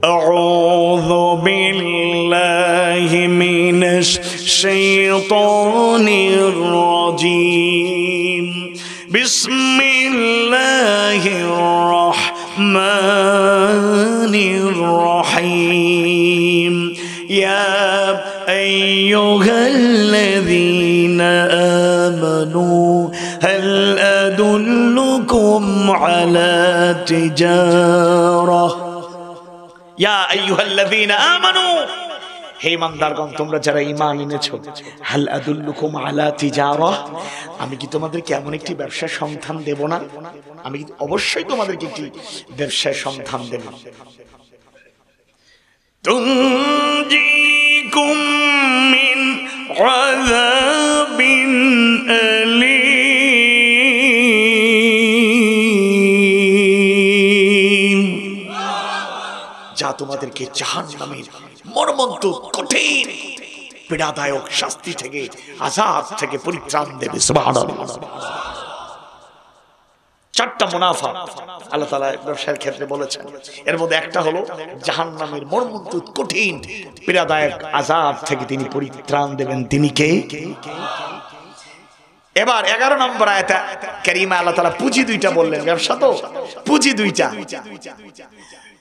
আউযু বিল্লাহি মিনাশ শাইতানির রাজীম। বিসমিল্লাহির রাহমানির রাহিম। ইয়া আইয়ুহাল্লাযীনা আমানু হাল আদুল্লুকুম আলা তিজারাহ। ইয়া আইয়ুহাল্লাযীনা আমানু, হে ইমানদারগণ, তোমরা যারা ঈমান এনেছো, হাল আদুল্লুকুম আলা তিজারাহ, আমি কি তোমাদেরকে এমন একটি ব্যবসার সন্ধান দেব না? আমি অবশ্যই তোমাদেরকে একটি ব্যবসার সন্ধান দেব। তুনজিকুম মিন আযাবিন আলীম, যা তোমাদেরকে জাহান্নামের মর্মন্তুদ কঠিন পীড়াদায়ক শাস্তি থেকে, আযাব থেকে পরিত্রাণ দেবে। সুবহানাল্লাহ। চারটা মুনাফা আল্লাহ তাআলা ব্যবসার ক্ষেত্রে বলেছেন। এর মধ্যে একটা হলো জাহান্নামের মর্মন্তুদ কঠিন পীড়াদায়ক আযাব থেকে তিনি পরিত্রাণ দেবেন। তিনি কে? এবার 11 নম্বর আয়াতে কারীমা আল্লাহ তাআলা পুঁজি দুইটা বললেন। ব্যবসা তো পুঁজি দুইটা।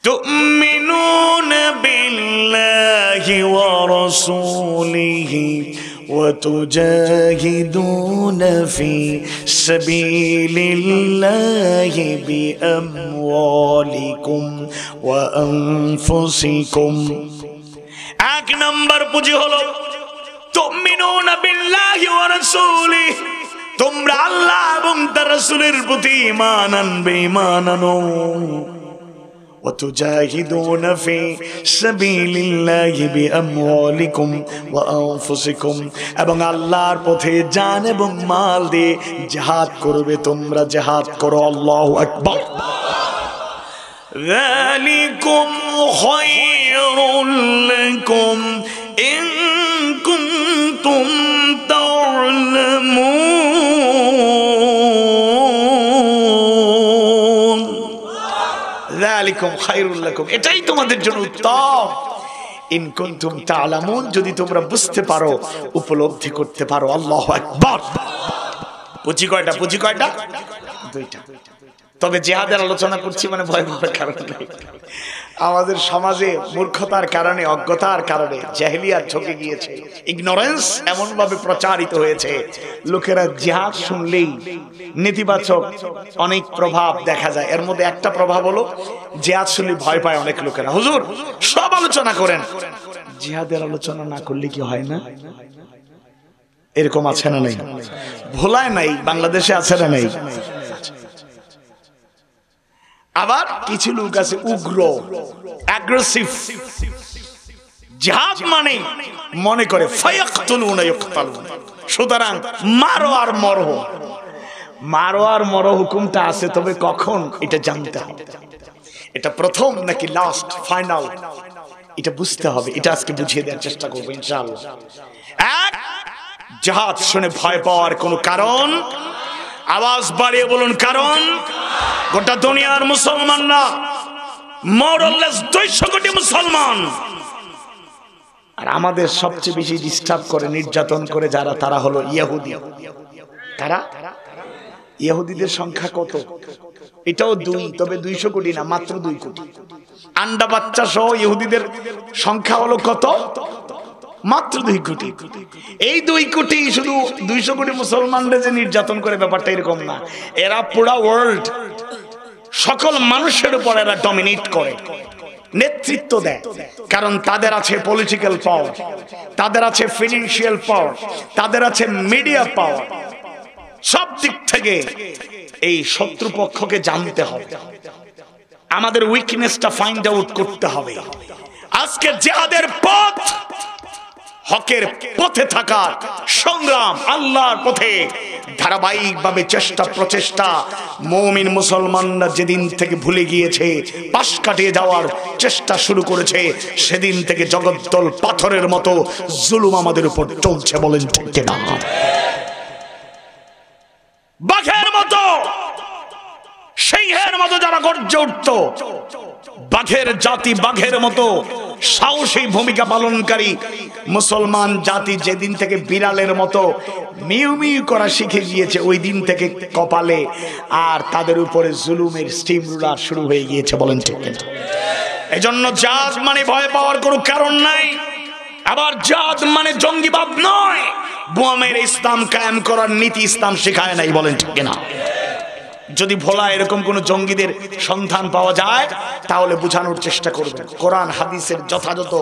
تؤمنون بالله ورسوله وتجاهدون في سبيل الله بأموالكم وأنفسكم। এক নম্বর পুঁজি হলো তুমিনুন বিল্লাহি ওয়া রাসূলিহি, তোমরা আল্লাহ এবং তার রাসূলের প্রতি ঈমান আনবে, ঈমান আনো। وتجاهدون في سبيل الله بأموالكم وأنفسكم, এবং আল্লাহর পথে জান এবং মাল দিয়ে জিহাদ করবে। তোমরা জিহাদ করো। আল্লাহু আকবার। যালিকুম খায়রুল লাকুম ইন কুনতুম তা'লামুন। যালিকুম খায়রুল লাকুম, এটাই তোমাদের জন্য উত্তম। ইন কুনতুম তা'লামুন, যদি তোমরা বুঝতে পারো, উপলব্ধি করতে পারো। আল্লাহু আকবার। পুঁজি কয়টা? পুঁজি কয়টা? দুইটা। তবে জিহাদের আলোচনা করছি মানে ভয় পাওয়ার কারণ নেই। আমাদের সমাজে মূর্খতার কারণে, অজ্ঞতার কারণে জাহেলিয়াত ঢুকে গিয়েছে, ইগনোরেন্স এমন ভাবে প্রচারিত হয়েছে, লোকেরা জিহাদ শুনলেই নেতিবাচক অনেক প্রভাব দেখা যায়। এর মধ্যে একটা প্রভাব হলো জিহাদ শুনলে ভয় পায় অনেক লোকেরা। হুজুর সব আলোচনা করেন, জিহাদের আলোচনা না করলে কি হয় না? এরকম আছে না নাই? ভোলায় নাই, বাংলাদেশে আছে না নাই? আবার কিছু লোক আছে উগ্র, অ্যাগ্রেসিভ। জিহাদ মানে মনে করে ফায়াকতুলুনা ইয়কতালুন, সুতরাং মারো আর মরো। মারো আর মরো হুকুমটা আছে, তবে কখন এটা জানতে হবে। এটা প্রথম নাকি লাস্ট, ফাইনাল, এটা বুঝতে হবে। এটা আজকে বুঝিয়ে দেওয়ার চেষ্টা করবো ইনশাআল্লাহ। এক, জিহাদ শুনে ভয় পাওয়ার কোনো কারণ, আওয়াজ বাড়িয়ে বলুন কারণ, গোটা দুনিয়ার মুসলমানরা মোরলেস 200 কোটি মুসলমান, আর আমাদের সবচেয়ে বেশি ডিস্টার্ব করে, নির্যাতন করে যারা, তারা হলো ইহুদি। তারা ইহুদিদের সংখ্যা কত? এটাও 2, তবে 200 কোটি না, মাত্র 2 কোটি। আন্ডা বাচ্চা সহ ইহুদিদের সংখ্যা হলো কত? মাত্র 2 কোটি। এই 2 কোটি শুধু 200 কোটি মুসলমানদের যে নির্যাতন করে, ব্যাপারটা এরকম না। এরা পুরা ওয়ার্ল্ড, সকল মানুষের উপর এরা ডমিনেট করে, নেতৃত্ব দেয়। কারণ তাদের আছে পলিটিক্যাল পাওয়ার, তাদের আছে ফিনান্সিয়াল পাওয়ার, তাদের আছে মিডিয়া পাওয়ার। সব দিক থেকে এই শত্রুপক্ষকে জানতে হবে, আমাদের উইকনেসটা ফাইন্ড আউট করতে হবে। আজকে জিহাদের পথ, হকের পথে থাকার সংগ্রাম, আল্লাহর পথে ধারাবাহিকভাবে চেষ্টা প্রচেষ্টা মুমিন মুসলমানরা যেদিন থেকে ভুলে গিয়েছে, পাশ কাটিয়ে যাওয়ার চেষ্টা শুরু করেছে, সেদিন থেকে জগদ্দল পাথরের মতো জুলুম আমাদের উপর চলছে। বলেন ঠিক না? বাঘের মতো, সিংহের মতো যারা গর্জে উঠত, বাঘের জাতি বাঘের মতো সাহসী ভূমিকা পালনকারী মুসলমান জাতি যেদিন থেকে বিড়ালের মতো মিউ মিউ করা শিখে গিয়েছে, ওই দিন থেকে কপালে আর তাদের উপরে জুলুমের স্টিম রুলার শুরু হয়ে গিয়েছে। বলেন ঠিক কিনা? এজন্য জাত মানে ভয় পাওয়ার কোনো কারণ নাই। আবার জাত মানে জঙ্গিবাদ নয়। বোমের ইসলাম কায়েম করার নীতি ইসলাম শেখায় নাই। বলেন ঠিক কিনা? যদি ভোলা এরকম কোন জঙ্গিদের সন্ধান পাওয়া যায় তাহলে বোঝানোর চেষ্টা করবেন, কোরআন হাদিসের যথাযথ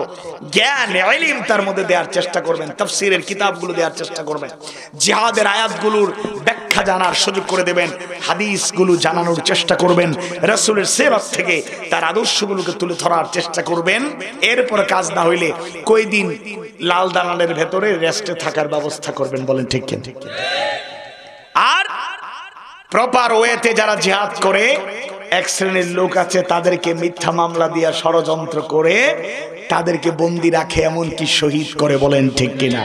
জ্ঞান ইলম তার মধ্যে দেওয়ার চেষ্টা করবেন, তাফসীরের কিতাবগুলো দেওয়ার চেষ্টা করবেন, জিহাদের আয়াতগুলোর ব্যাখ্যা জানার সুযোগ করে দেবেন, হাদিসগুলো জানানোর চেষ্টা করবেন, রাসূলের সিরাত থেকে তার আদর্শগুলোকে তুলে ধরার চেষ্টা করবেন। এরপরে কাজ না হইলে কয়দিন লাল দালানের ভেতরে রেস্টে থাকার ব্যবস্থা করবেন। বলেন ঠিক কিনা? আর প্রপার ওয়েতে যারা জিহাদ করে, এক শ্রেণীর লোক আছে তাদেরকে মিথ্যা মামলা দিয়া ষড়যন্ত্র করে তাদেরকে বন্দী রাখে, এমনকি শহীদ করে। বলেন ঠিক কিনা?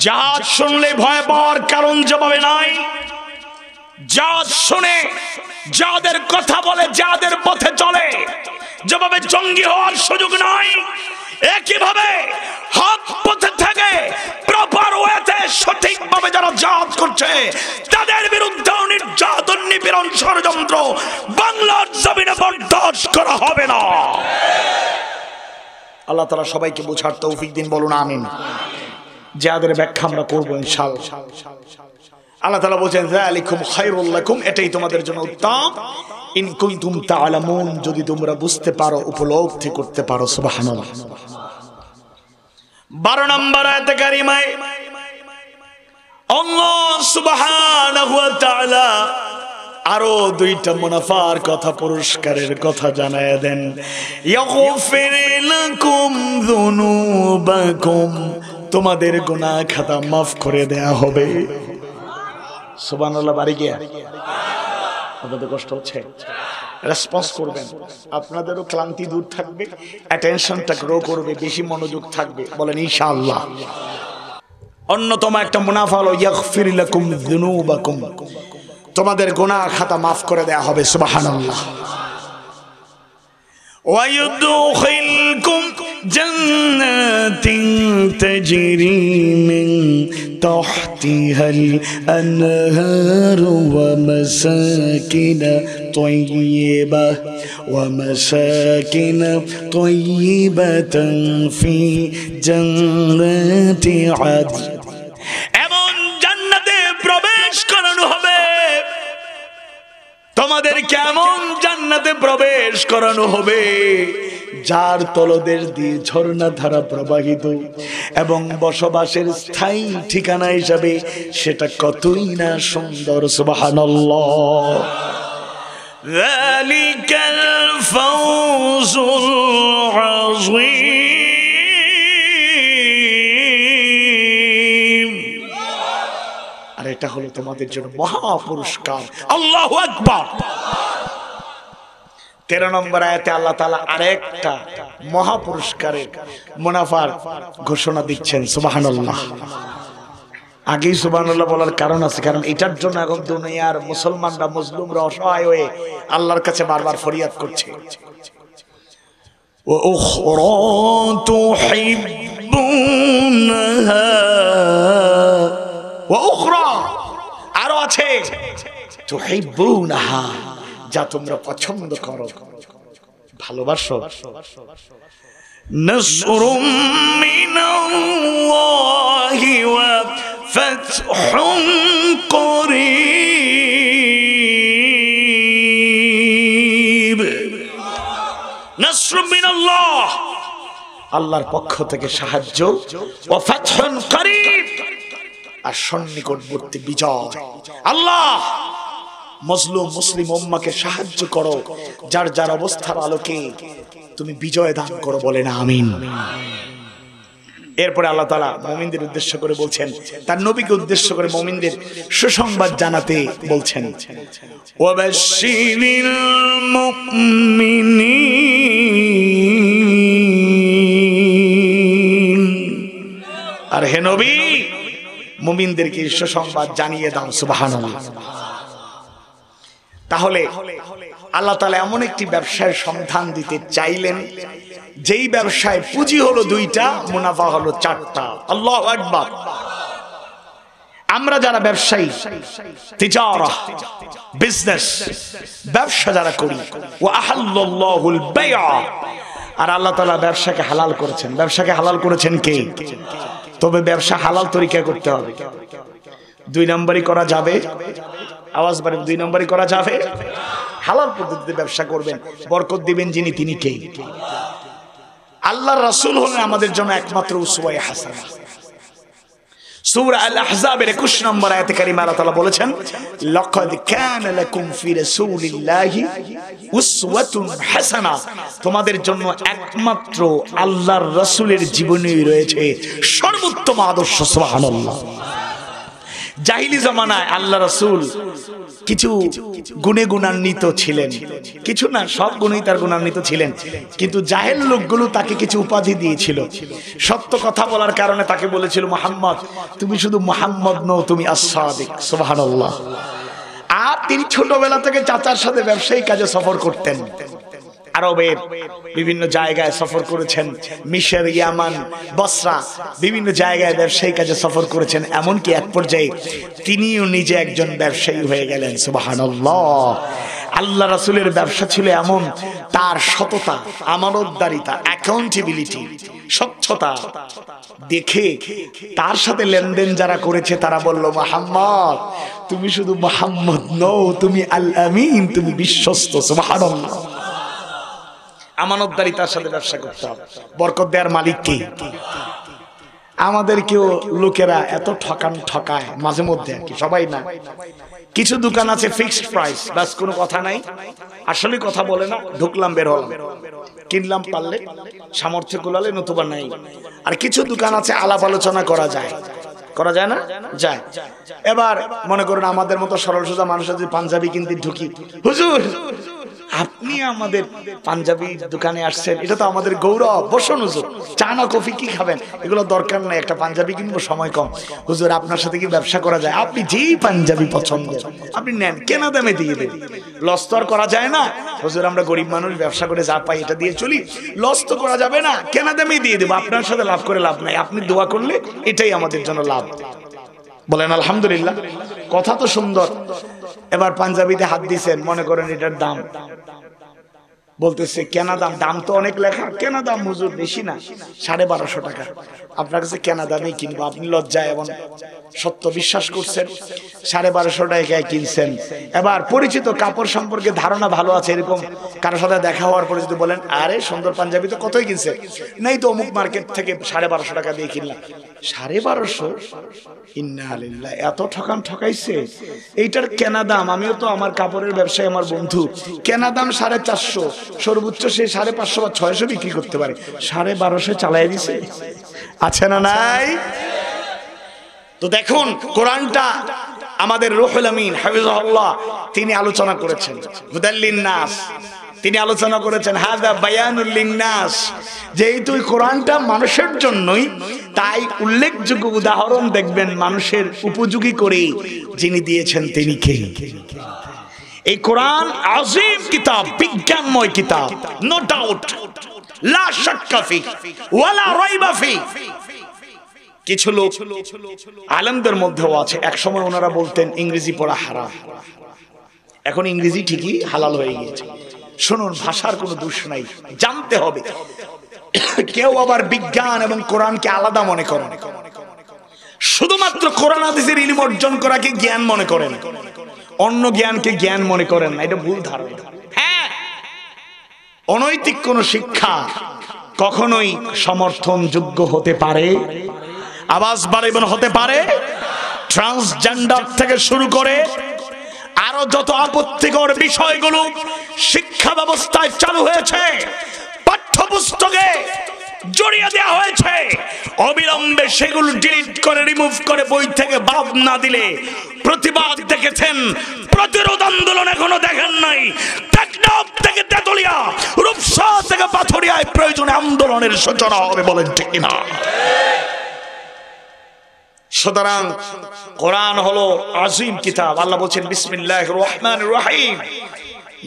জাহাজ শুনলে ভয় পাওয়ার কারণ জবাবে নাই। জাহাজ শুনে যাদের কথা বলে, যাদের পথে চলে, জবাবে জঙ্গি হওয়ার সুযোগ নাই। একইভাবে হক পথে থেকে প্রপার ওয়েতে সঠিকভাবে যারা জাহাজ করছে তাদের বিরুদ্ধে নির্যাতন, নিপীড়ন, ষড়যন্ত্র বাংলার জমিনে বরদাস্ত করা হবে না। আল্লাহ তাআলা সবাইকে বোঝার তৌফিক দিন। বলুন আমিন। যাদের ব্যাখ্যা আমরা করব ইনশাআল্লাহ। আল্লাহ তাআলা বলেন যালিকুম খায়রুল লাকুম, এটাই তোমাদের জন্য উত্তম, ইন কুনতুম তাআলামুন, যদি তোমরা বুঝতে পারো, উপলব্ধি করতে পারো। সুবহানাল্লাহ। 12 নম্বর আয়াতে কারিমায় আল্লাহ সুবহানাহু ওয়া তাআলা আরো দুইটা মুনাফার কথা, পুরস্কারের কথা জানায় দেন। ইয়াগফির লাকুম যুনুবাকুম, তোমাদের গুনাহ খাতা মাফ করে দেয়া হবে। সুবহানাল্লাহ। বাড়ি গিয়া আপনাদের কষ্ট হচ্ছে, রেসপন্স করবেন, আপনাদেরও ক্লান্তি দূর থাকবে, অ্যাটেনশনটা গ্রো করবে, বেশি মনোযোগ থাকবে। বলেন ইনশাআল্লাহ। অন্যতম একটা মুনাফা হলো ইয়াগফির লাকুম যুনুবাকুম, তোমাদের গুনাহ খাতা মাফ করে দেয়া হবে। সুবহানাল্লাহ। ويدخلكم جنات تجري من تحتها الأنهار ومساكن طيبة في جنات عدن, এমন জান্নাতে প্রবেশ করানো হবে, তোমাদের কেমন জান্নাতে প্রবেশ করানো হবে যার তলদেশ দিয়ে ঝর্ণা ধারা প্রবাহিত, এবং বসবাসের স্থায়ী ঠিকানা হিসাবে সেটা কতই না সুন্দর। সুবহানাল্লাহ। যালিকাল ফাওজুল আযীম, আর এটা হলো তোমাদের জন্য মহা পুরস্কার। আল্লাহু আকবার। 13 নম্বর আয়াতে আল্লাহ তাআলা আরেকটা মহা পুরস্কারের মুনাফার ঘোষণা দিচ্ছেন। সুবহানাল্লাহ। আগেই সুবহানাল্লাহ বলার কারণ আছে, কারণ এটার জন্য এখন দুনিয়ার মুসলমানরা, মুসলিমরা অসহায় হয়ে আল্লাহর কাছে বারবার ফরিয়াদ করছে। ওয়া উখরা তুহিব্বুনাহা, ওয়া উখরা আরো আছে, তুহিব্বুনাহা যা তোমরা পছন্দ করো, ভালোবাসো। নাসরুম মিনাল্লাহি ওয়া ফাতহুন করিব। নাসরুম মিনাল্লাহ, আল্লাহর পক্ষ থেকে সাহায্য, ওয়া ফাতহুন করিব, আর সন্নিকটবর্তী বিজয়। আল্লাহ মজলুম মুসলিম উম্মাকে সাহায্য করো, যার যার অবস্থার আলোকে তুমি বিজয় দান করো। বলে না আমিন। এরপরে আল্লাহ তাআলা মুমিনদের উদ্দেশ্য করে বলছেন, তার নবীকে উদ্দেশ্য করে মুমিনদের সুসংবাদ জানাতে বলছেন, ওয়াবাশশিরিল মুমিনিন, আর হে নবী মুমিনদেরকে সুসংবাদ জানিয়ে দাও। সুবহানাল্লাহ। তাহলে আল্লাহ তাআলা এমন একটি ব্যবসার সন্ধান দিতে চাইলেন যেই ব্যবসায় পুঁজি হলো 2টা, মুনাফা হলো 4টা। আল্লাহু আকবার। আমরা যারা ব্যবসায়ী, তিজারা, বিজনেস, ব্যবসা যারা করি, ওয়া আহাল্লাল্লাহুল বাই'a, আর আল্লাহ তাআলা ব্যবসাকে হালাল করেছেন। ব্যবসাকে হালাল করেছেন কে? তবে ব্যবসা হালাল তরিকায় করতে হবে। 2 নম্বরই করা যাবে? আওয়াজ বাড়ে। 2 নম্বরই করা যাবে? হালাল পদ্ধতিতে ব্যবসা করবেন, বরকত দিবেন যিনি, তিনি কে? আল্লাহর রাসূল হলেন আমাদের জন্য একমাত্র উসওয়ায়ে হাসানা। সূরা আল আহজাবের 21 নম্বর আয়াতে কারিমা আল্লাহ তাআলা বলেছেন, লাকাদ কানা লাকুম ফি রাসূলিল্লাহি উসওয়াতুন হাসানা, তোমাদের জন্য একমাত্র আল্লাহর রাসূলের জীবনেই রয়েছে সর্বোত্তম আদর্শ। সুবহানাল্লাহ। জাহিলি জামানায় আল্লাহ রাসূল কিছু গুণে গুণান্বিত ছিলেন, কিছু না, সব গুণেই তার গুণান্বিত ছিলেন, কিন্তু জাহেল লোকগুলো তাকে কিছু উপাধি দিয়েছিল। সত্য কথা বলার কারণে তাকে বলেছিল, মুহাম্মদ, তুমি শুধু মুহাম্মদ নও, তুমি আস-সাদিক। সুবহানাল্লাহ। আর তিনি ছোটবেলা থেকে চাচার সাথে ব্যবসায়িক কাজে সফর করতেন। আরবের বিভিন্ন জায়গায় সফর করেছেন, মিশর, ইয়ামান, বসরা, বিভিন্ন জায়গায় ব্যবসায়িক কাজে সফর করেছেন। এমনকি এক পর্যায়ে তিনিও নিজে একজন ব্যবসায়ী হয়ে গেলেন। সুবহানাল্লাহ। আল্লাহ রাসূলের ব্যবসা ছিল এমন, তার সততা, আমানতদারিতা, অ্যাকাউন্টেবিলিটি, স্বচ্ছতা দেখে তার সাথে লেনদেন যারা করেছে তারা বলল, মুহাম্মদ, তুমি শুধু মুহাম্মদ নও, তুমি আল আমিন, তুমি বিশ্বস্ত। সুবহানাল্লাহ। আমানতদারিতার সাথে ব্যবসা করতে হবে। বরকত দেওয়ার মালিক কে? আমাদেরকেও লোকেরা এত ঠকায় মাঝে মধ্যে, আর কি, সবাই না। কিছু দোকান আছে ফিক্সড প্রাইস, বাস কোনো কথা নাই, আসলে কথা বলে না, ঢুকলাম বের হলাম, কিনলাম পারলে, সামর্থ্য কুলালে, নতুবা নাই। আর কিছু দোকান আছে আলাপ আলোচনা করা যায়, করা যায় না? যায়। এবার মনে করুন আমাদের মতো সরল সোজা মানুষ যদি পাঞ্জাবি কিনতে ঢুকি, হুজুর আপনি আমাদের পাঞ্জাবি দোকানে আসছেন, এটা তো আমাদের গৌরব, বসুন হুজুর, চা না কফি কি খাবেন, এগুলো দরকার নাই, একটা পাঞ্জাবি কিনবো, সময় কম। হুজুর আপনার সাথে কি ব্যবসা করা যায়? আপনি যেই পাঞ্জাবি পছন্দ আপনি নেন, কেনা দামে দিয়ে দেন, লস তো আর করা যায় না। হুজুর আমরা গরিব মানুষ, ব্যবসা করে যা পাই এটা দিয়ে চলি, লস তো করা যাবে না, কেনা দামে দিয়ে দেবো, আপনার সাথে লাভ করে লাভ নাই, আপনি দোয়া করলে এটাই আমাদের জন্য লাভ। বলেন আলহামদুলিল্লাহ। কথা তো সুন্দর। এবার পাঞ্জাবিতে হাত দিয়েছেন, মনে করেন এটার দাম, বলতেছে কেনা দাম, দাম তো অনেক লেখা, কেনা দাম হুজুর বেশি না, 1250 টাকা। আপনার কাছে কেনা দামে কিনবো, আপনি লজ্জায় এবং সত্য বিশ্বাস করছেন, 1250 টাকায় কিনছেন। এবার পরিচিত কাপড় সম্পর্কে ধারণা ভালো আছে, এরকম কারোর সাথে দেখা হওয়ার পরে যদি বলেন, আরে সুন্দর পাঞ্জাবি তো কতই কিনছে, নাই তো অমুক মার্কেট থেকে 1250 টাকা দিয়ে কিনলাম। 1250? ইন্না লিল্লাহ, এত ঠকাইছে। এইটার কেনা দাম, আমিও তো আমার কাপড়ের ব্যবসায়, আমার বন্ধু, কেনা দাম 450, সর্বোচ্চ সে 550 বা 600 বিক্রি করতে পারে, 1250 চালাই দিছে। আছে না নাই? তো দেখুন, কোরআনটা আমাদের রুহুল আমিন হাফিজাহুল্লাহ তিনি আলোচনা করেছেন, হুদাল্লিন নাস, তিনি আলোচনা করেছেন হাযা বায়ানুল লিন্নাস, যেহেতু কোরআনটা মানুষের জন্যই, তাই উল্লেখযোগ্য উদাহরণ দেখবেন মানুষের উপযোগী করে যিনি দিয়েছেন তিনি কে? এই কোরআন আযীম কিতাব, বিজ্ঞানময় কিতাব, নো ডাউট, লা শাক্কা ফি ওয়ালা রাইবা ফি। কিছু লোক আলেমদের মধ্যেও আছে, একসময় ওনারা বলতেন ইংরেজি পড়া হারাম, এখন ইংরেজি ঠিকই হালাল হয়ে গিয়েছে। শুনুন, ভাষার কোনো দোষ নাই, জানতে হবে। কেউ আবার বিজ্ঞান এবং কোরআনকে আলাদা মনে করেন, শুধুমাত্র কোরআন হাদিসের ইলম অর্জন করাকে জ্ঞান মনে করেন, অন্য জ্ঞানকে জ্ঞান মনে করেন না, এটা ভুল ধারণা। হ্যাঁ, অনৈতিক কোন শিক্ষা কখনোই সমর্থনযোগ্য হতে পারে, আওয়াজ বাড়াবেন, হতে পারে। ট্রান্সজেন্ডার থেকে শুরু করে আরো যত আপত্তিকর বিষয়গুলো শিক্ষা ব্যবস্থায় চালু হয়েছে, পাঠ্যপুস্তকে জড়িয়ে দেওয়া হয়েছে, অবিলম্বে সেগুলো ডিলিট করে, রিমুভ করে, বই থেকে বাদ না দিলে প্রতিবাদ দেখেছেন, প্রতিরোধ আন্দোলন এখনো দেখেন নাই। টেকনাফ থেকে তেতুলিয়া, রূপসা থেকে পাথরিয়ায় প্রয়োজনে আন্দোলনের সূচনা হবে, বলেন ঠিক কিনা? সুতরাং কোরআন হলো আযীম কিতাব। আল্লাহ বলেন বিসমিল্লাহির রহমানির রহিম,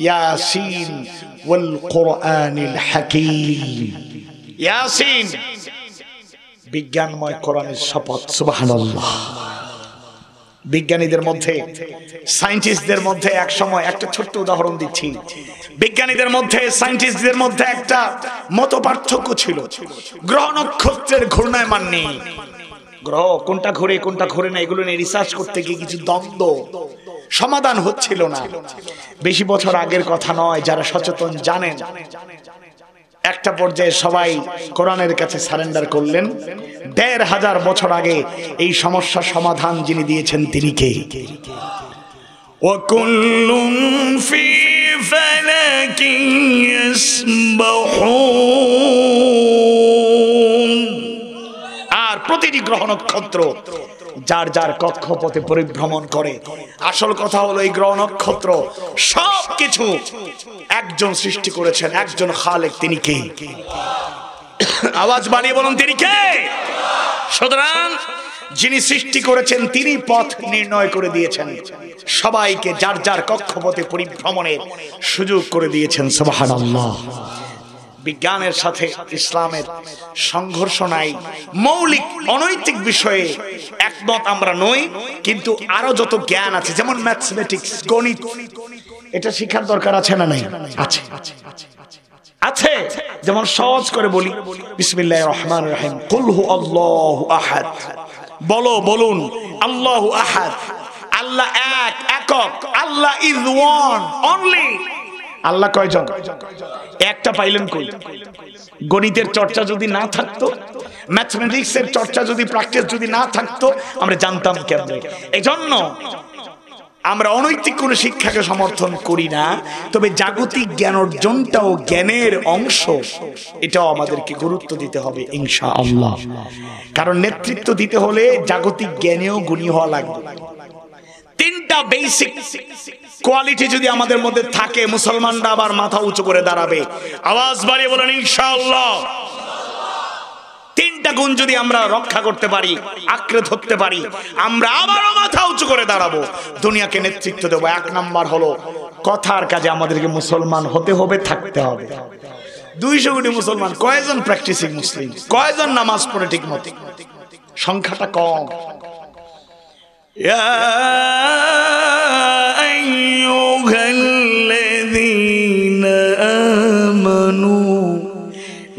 ইয়াসিন ওয়াল কোরআনিল হাকীম। ইয়াসিন, বিজ্ঞানময় কোরআনের শপথ। সুবহানাল্লাহ। বিজ্ঞানীদের মধ্যে, সায়েন্টিস্টদের মধ্যে এক সময়, একটা ছোট্ট উদাহরণ দিচ্ছি, বিজ্ঞানীদের মধ্যে, সায়েন্টিস্টদের মধ্যে একটা মত পার্থক্য ছিল। গ্রহ নক্ষত্রের ঘূর্ণায়মান নেই, গ্রহ কোনটা ঘুরে কোনটা ঘুরে না এগুলো নিয়ে রিসার্চ করতে গিয়ে কিছু দ্বন্দ্ব, সমাধান হচ্ছিল না। বেশি বছর আগের কথা নয়, যারা সচেতন জানেন। একটা পর্যায়ে সবাই কোরআনের কাছে সারেন্ডার করলেন। ১৫০০ বছর আগে এই সমস্যার সমাধান যিনি দিয়েছেন তিনি কে? ওয়াকুল্লুন ফি ফালাকিন ইয়াসবাহুন। আর প্রতিটি গ্রহ নক্ষত্র যার যার কক্ষপথে পরিভ্রমণ করে। আসল কথা হলো এই গ্রহ নক্ষত্র সবকিছু একজন সৃষ্টি করেছেন, একজন খালেক, তিনি কে? আওয়াজ বাড়িয়ে বলুন, তিনি কে? সুতরাং যিনি সৃষ্টি করেছেন তিনি পথ নির্ণয় করে দিয়েছেন, সবাইকে যার যার কক্ষপথে পরিভ্রমণের সুযোগ করে দিয়েছেন। সুবহানাল্লাহ। বিজ্ঞানের সাথে ইসলামের সংঘর্ষ নাই। মৌলিক অনৈতিক বিষয়ে একমত আমরা নই, কিন্তু আরো যত জ্ঞান আছে, যেমন ম্যাথমেটিক্স, গণিত, এটা শিখার দরকার আছে না নাই? আছে, আছে। যেমন সহজ করে বলি, বিসমিল্লাহির রহমানির রহিম, কুল হু আল্লাহু আহাদ। বলুন আল্লাহু আহাদ, আল্লাহ এক, একক। আল্লাহ ইজ ওয়ান অনলি। আল্লাহ কয়জন? একটা পাইলেন কই? গণিতের চর্চা যদি না থাকতো, ম্যাথমেটিক্সের চর্চা যদি, প্র্যাকটিস যদি না থাকতো, আমরা জানতাম কেমনে? এজন্য আমরা অনৈতিক কোন শিক্ষাকে সমর্থন করি না, তবে জাগতিক জ্ঞান অর্জনটাও জ্ঞানের অংশ, এটাও আমাদেরকে গুরুত্ব দিতে হবে ইনশাআল্লাহ। কারণ নেতৃত্ব দিতে হলে জাগতিক জ্ঞানেও গুণী হওয়া লাগবে। তিনটা বেসিক কোয়ালিটি যদি আমাদের মধ্যে থাকে, মুসলমানরা আবার মাথা উঁচু করে দাঁড়াবে। আওয়াজ বাড়িয়ে বলেন ইনশাআল্লাহ। তিনটা গুণ যদি আমরা রক্ষা করতে পারি, আঁকড়ে ধরতে পারি, আমরা আবারও মাথা উঁচু করে দাঁড়াবো, দুনিয়াকে নেতৃত্ব দেবো। এক নাম্বার হলো কথার কাজে আমাদেরকে মুসলমান হতে হবে, থাকতে হবে। 200 কোটি মুসলমান, কয়জন প্র্যাকটিসিং মুসলিম? কয়জন নামাজ পড়ে ঠিক মতো? সংখ্যাটা কম। ইয়া আইয়ুহাল্লাযীনা আমানু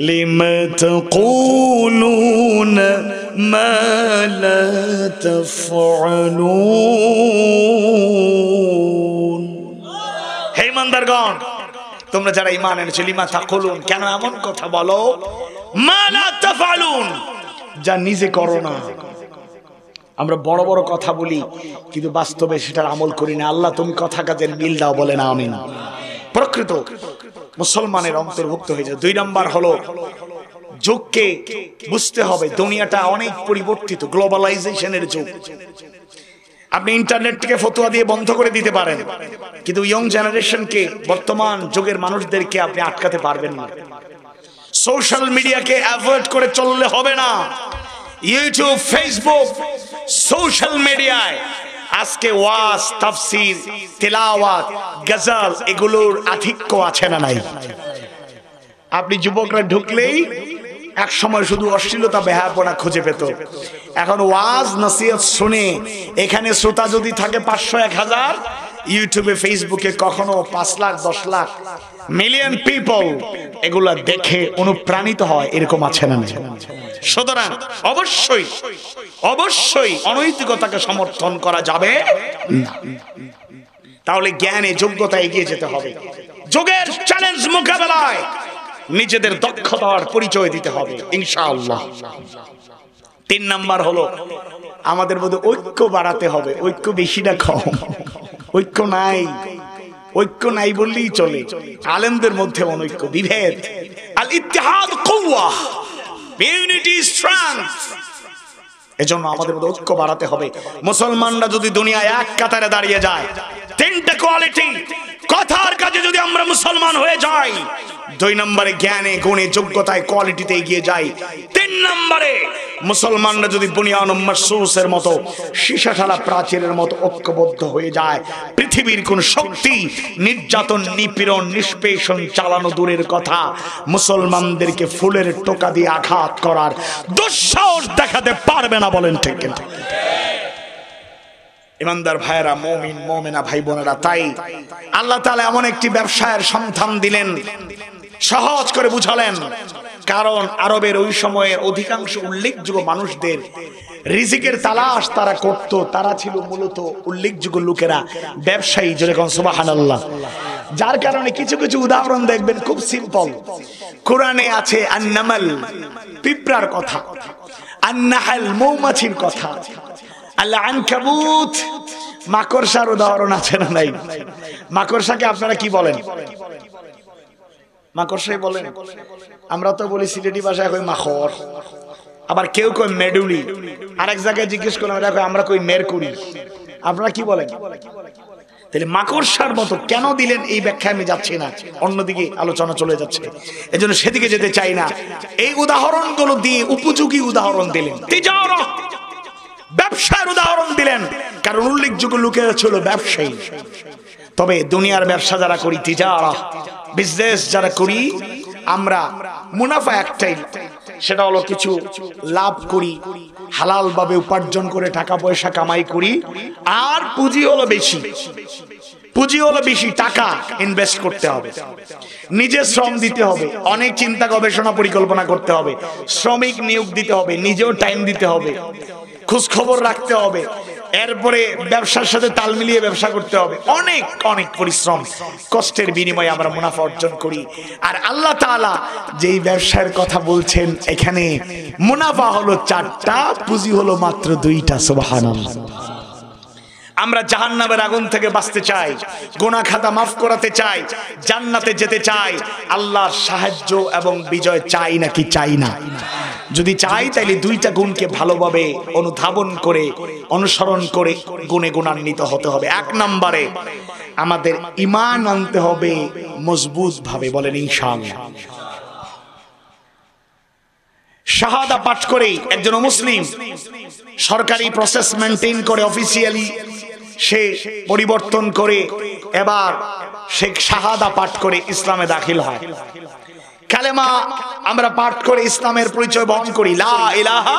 লিমা তাকুলুনা মা লা তাফআলুন। হে ইমানদারগণ, তোমরা যারা ঈমান এনেছো, লিমা তাকুলুন, কেন এমন কথা বলো? মা লা তাফআলুন, যা নিজে করো না। আমরা বড় বড় কথা বলি কিন্তু বাস্তবে সেটার আমল করি না। আল্লাহ তুমি কথা কাজের মিল দাও, বলে না আমিন। প্রকৃত মুসলমানের অন্তর্ভুক্ত হয়ে যায়। 2 নাম্বার হলো যুগকে বুঝতে হবে। দুনিয়াটা অনেক পরিবর্তিত, গ্লোবালাইজেশনের যুগ। আপনি ইন্টারনেটকে ফতোয়া দিয়ে বন্ধ করে দিতে পারেন, কিন্তু ইয়ং জেনারেশনকে, বর্তমান যুগের মানুষদেরকে আপনি আটকাতে পারবেন না। সোশ্যাল মিডিয়াকে অ্যাভয়েড করে চললে হবে না। ইউটিউব, ফেসবুক, সোশ্যাল মিডিয়ায় আজকে ওয়াজ, তাফসীর, তেলাওয়াত, গজল, এগুলোর আধিক্য আছে না নাই? আপনি যুবকরা ঢুকলেই এক সময় শুধু অশ্লীলতা, বেহায়াপনা খুঁজে পেত। এখন ওয়াজ নসিহত শুনে এখানে শ্রোতা যদি থাকে 500-1000, ইউটিউবে, ফেসবুকে কখনো 5 লাখ, 10 লাখ, মিলিয়ন পিপল এগুলা দেখে অনুপ্রাণিত হয়, এরকম আছে না? সুতরাং অবশ্যই অবশ্যই অনৈতিকতাকে সমর্থন করা যাবে না। তাহলে জ্ঞানে, যোগ্যতা এগিয়ে যেতে হবে। যুগের চ্যালেঞ্জ মোকাবেলায় নিজেদের দক্ষতার পরিচয় দিতে হবে ইনশাআল্লাহ। 3 নাম্বার হলো আমাদের মধ্যে ঐক্য বাড়াতে হবে। ঐক্য বেশি না কম? ঐক্য নাই। ঐক্য নাই বললেই চলে। আলেমদের মধ্যে অনৈক্য, বিভেদ। আল ইত্তিহাদ কুওয়া, ইউনিটি স্ট্রেংথ। এজন্য আমাদের মধ্যে ঐক্য বাড়াতে হবে। মুসলমানরা যদি দুনিয়ায় এক কাতারে দাঁড়িয়ে যায়, 3টা কোয়ালিটি, কথার কাজে যদি আমরা মুসলমান হয়ে যাই, 2 নম্বরে জ্ঞানে, গুণে, যোগ্যতায়, কোয়ালিটিতে এগিয়ে যাই, 3 নম্বরে মুসলমানরা যদি বুনিয়ানুম মারসুসের মতো সীসা ঢালা প্রাচীরের মতো ঐক্যবদ্ধ হয়ে যায়, পৃথিবীর কোন শক্তি নির্যাতন, নিপীড়ন, নিষ্পেষণ চালানো দূরের কথা, মুসলমানদেরকে ফুলের টোকা দিয়ে আঘাত করার দুঃসাহস দেখাতে পারবে না। বলেন ঠিক কিনা? ইমানদার ভাইয়েরা, মুমিন মুমিনা ভাই বোনেরা, তাই আল্লাহ তাআলা এমন একটি ব্যবসায়ের সন্ধান দিলেন, সহজ করে বুঝালেন। কারণ আরবের ওই সময়ের অধিকাংশ উল্লেখযোগ্য মানুষদের রিজিকের তালাশ তারা করত, তারা ছিল মূলত উল্লেখযোগ্য লোকেরা, ব্যবসায়ী। যেরকম সুবহানাল্লাহ। যার কারণে কিছু কিছু উদাহরণ দেখবেন খুব সিম্পল। কোরআনে আছে আন-নামাল, পিঁপড়ার কথা, আন-নাহাল, মৌমাছির কথা, আল-আনকাবুত, মাকড়সার উদাহরণ আছে না নাই? মাকড়সাকে আপনারা কি বলেন? মাকড়সাই বলেন। আমরা তো বলি সিলেটি ভাষায় কই মাখর, আবার কেউ কই মেডুলি, আরেক জায়গায় জিজ্ঞেস করলাম আমরা কই মেরকুরি। আপনারা কি বলেন? তাহলে মাকড়সার মতো কেন দিলেন এই ব্যাখ্যা আমি যাচ্ছি না, অন্যদিকে আলোচনা চলে যাচ্ছে, এজন্য সেদিকে যেতে চাই না। এই উদাহরণগুলো দিয়ে উপযোগী উদাহরণ দিলেন, তিজারা, ব্যবসার উদাহরণ দিলেন। কারণ উল্লেখযোগ্য লোকেরা ছিল ব্যবসায়ী। তবে দুনিয়ার ব্যবসা যারা করি, তিজারা, বিজনেস যারা করি, আমরা মুনাফা একটাই, সেটা হলো কিছু লাভ করি, হালাল ভাবে উপার্জন করে টাকা পয়সা কামাই করি। আর পুঁজি হলো বেশি, পুঁজি হলো বেশি, টাকা ইনভেস্ট করতে হবে, নিজে শ্রম দিতে হবে, অনেক চিন্তা গবেষণা পরিকল্পনা করতে হবে, শ্রমিক নিয়োগ দিতে হবে, নিজেও টাইম দিতে হবে, খোঁজ খবর রাখতে হবে, এরপরে ব্যবসার সাথে তাল মিলিয়ে ব্যবসা করতে হবে। অনেক অনেক পরিশ্রম, কষ্টের বিনিময়ে আমরা মুনাফা অর্জন করি। আর আল্লাহ তাআলা যেই ব্যবসার কথা বলছেন, এখানে মুনাফা হলো 4টা, পুঁজি হলো মাত্র 2টা। সুবহানাল্লাহ। আমরা জাহান্নামের আগুন থেকে বাঁচতে চাই, গুনাহ খাতা মাফ করাতে চাই, জান্নাতে যেতে চাই, আল্লাহর সাহায্য এবং বিজয় চাই নাকি চাই না? যদি চাই তাহলে 2টা গুণকে ভালোভাবে অনুধাবন করে, অনুসরণ করে গুণে গুণান্বিত হতে হবে। 1 নম্বরে আমাদের ঈমান আনতে হবে মজবুত ভাবে। বলেন ইনশাআল্লাহ। শাহাদা পাঠ করে একজন মুসলিম সরকারি প্রসেস মেইনটেইন করে, অফিসিয়ালি সে পরিবর্তন করে, এবার সে শাহাদা পাঠ করে ইসলামে দাখিল হয়। কালেমা আমরা পাঠ করে ইসলামের পরিচয় বহন করি, লা ইলাহা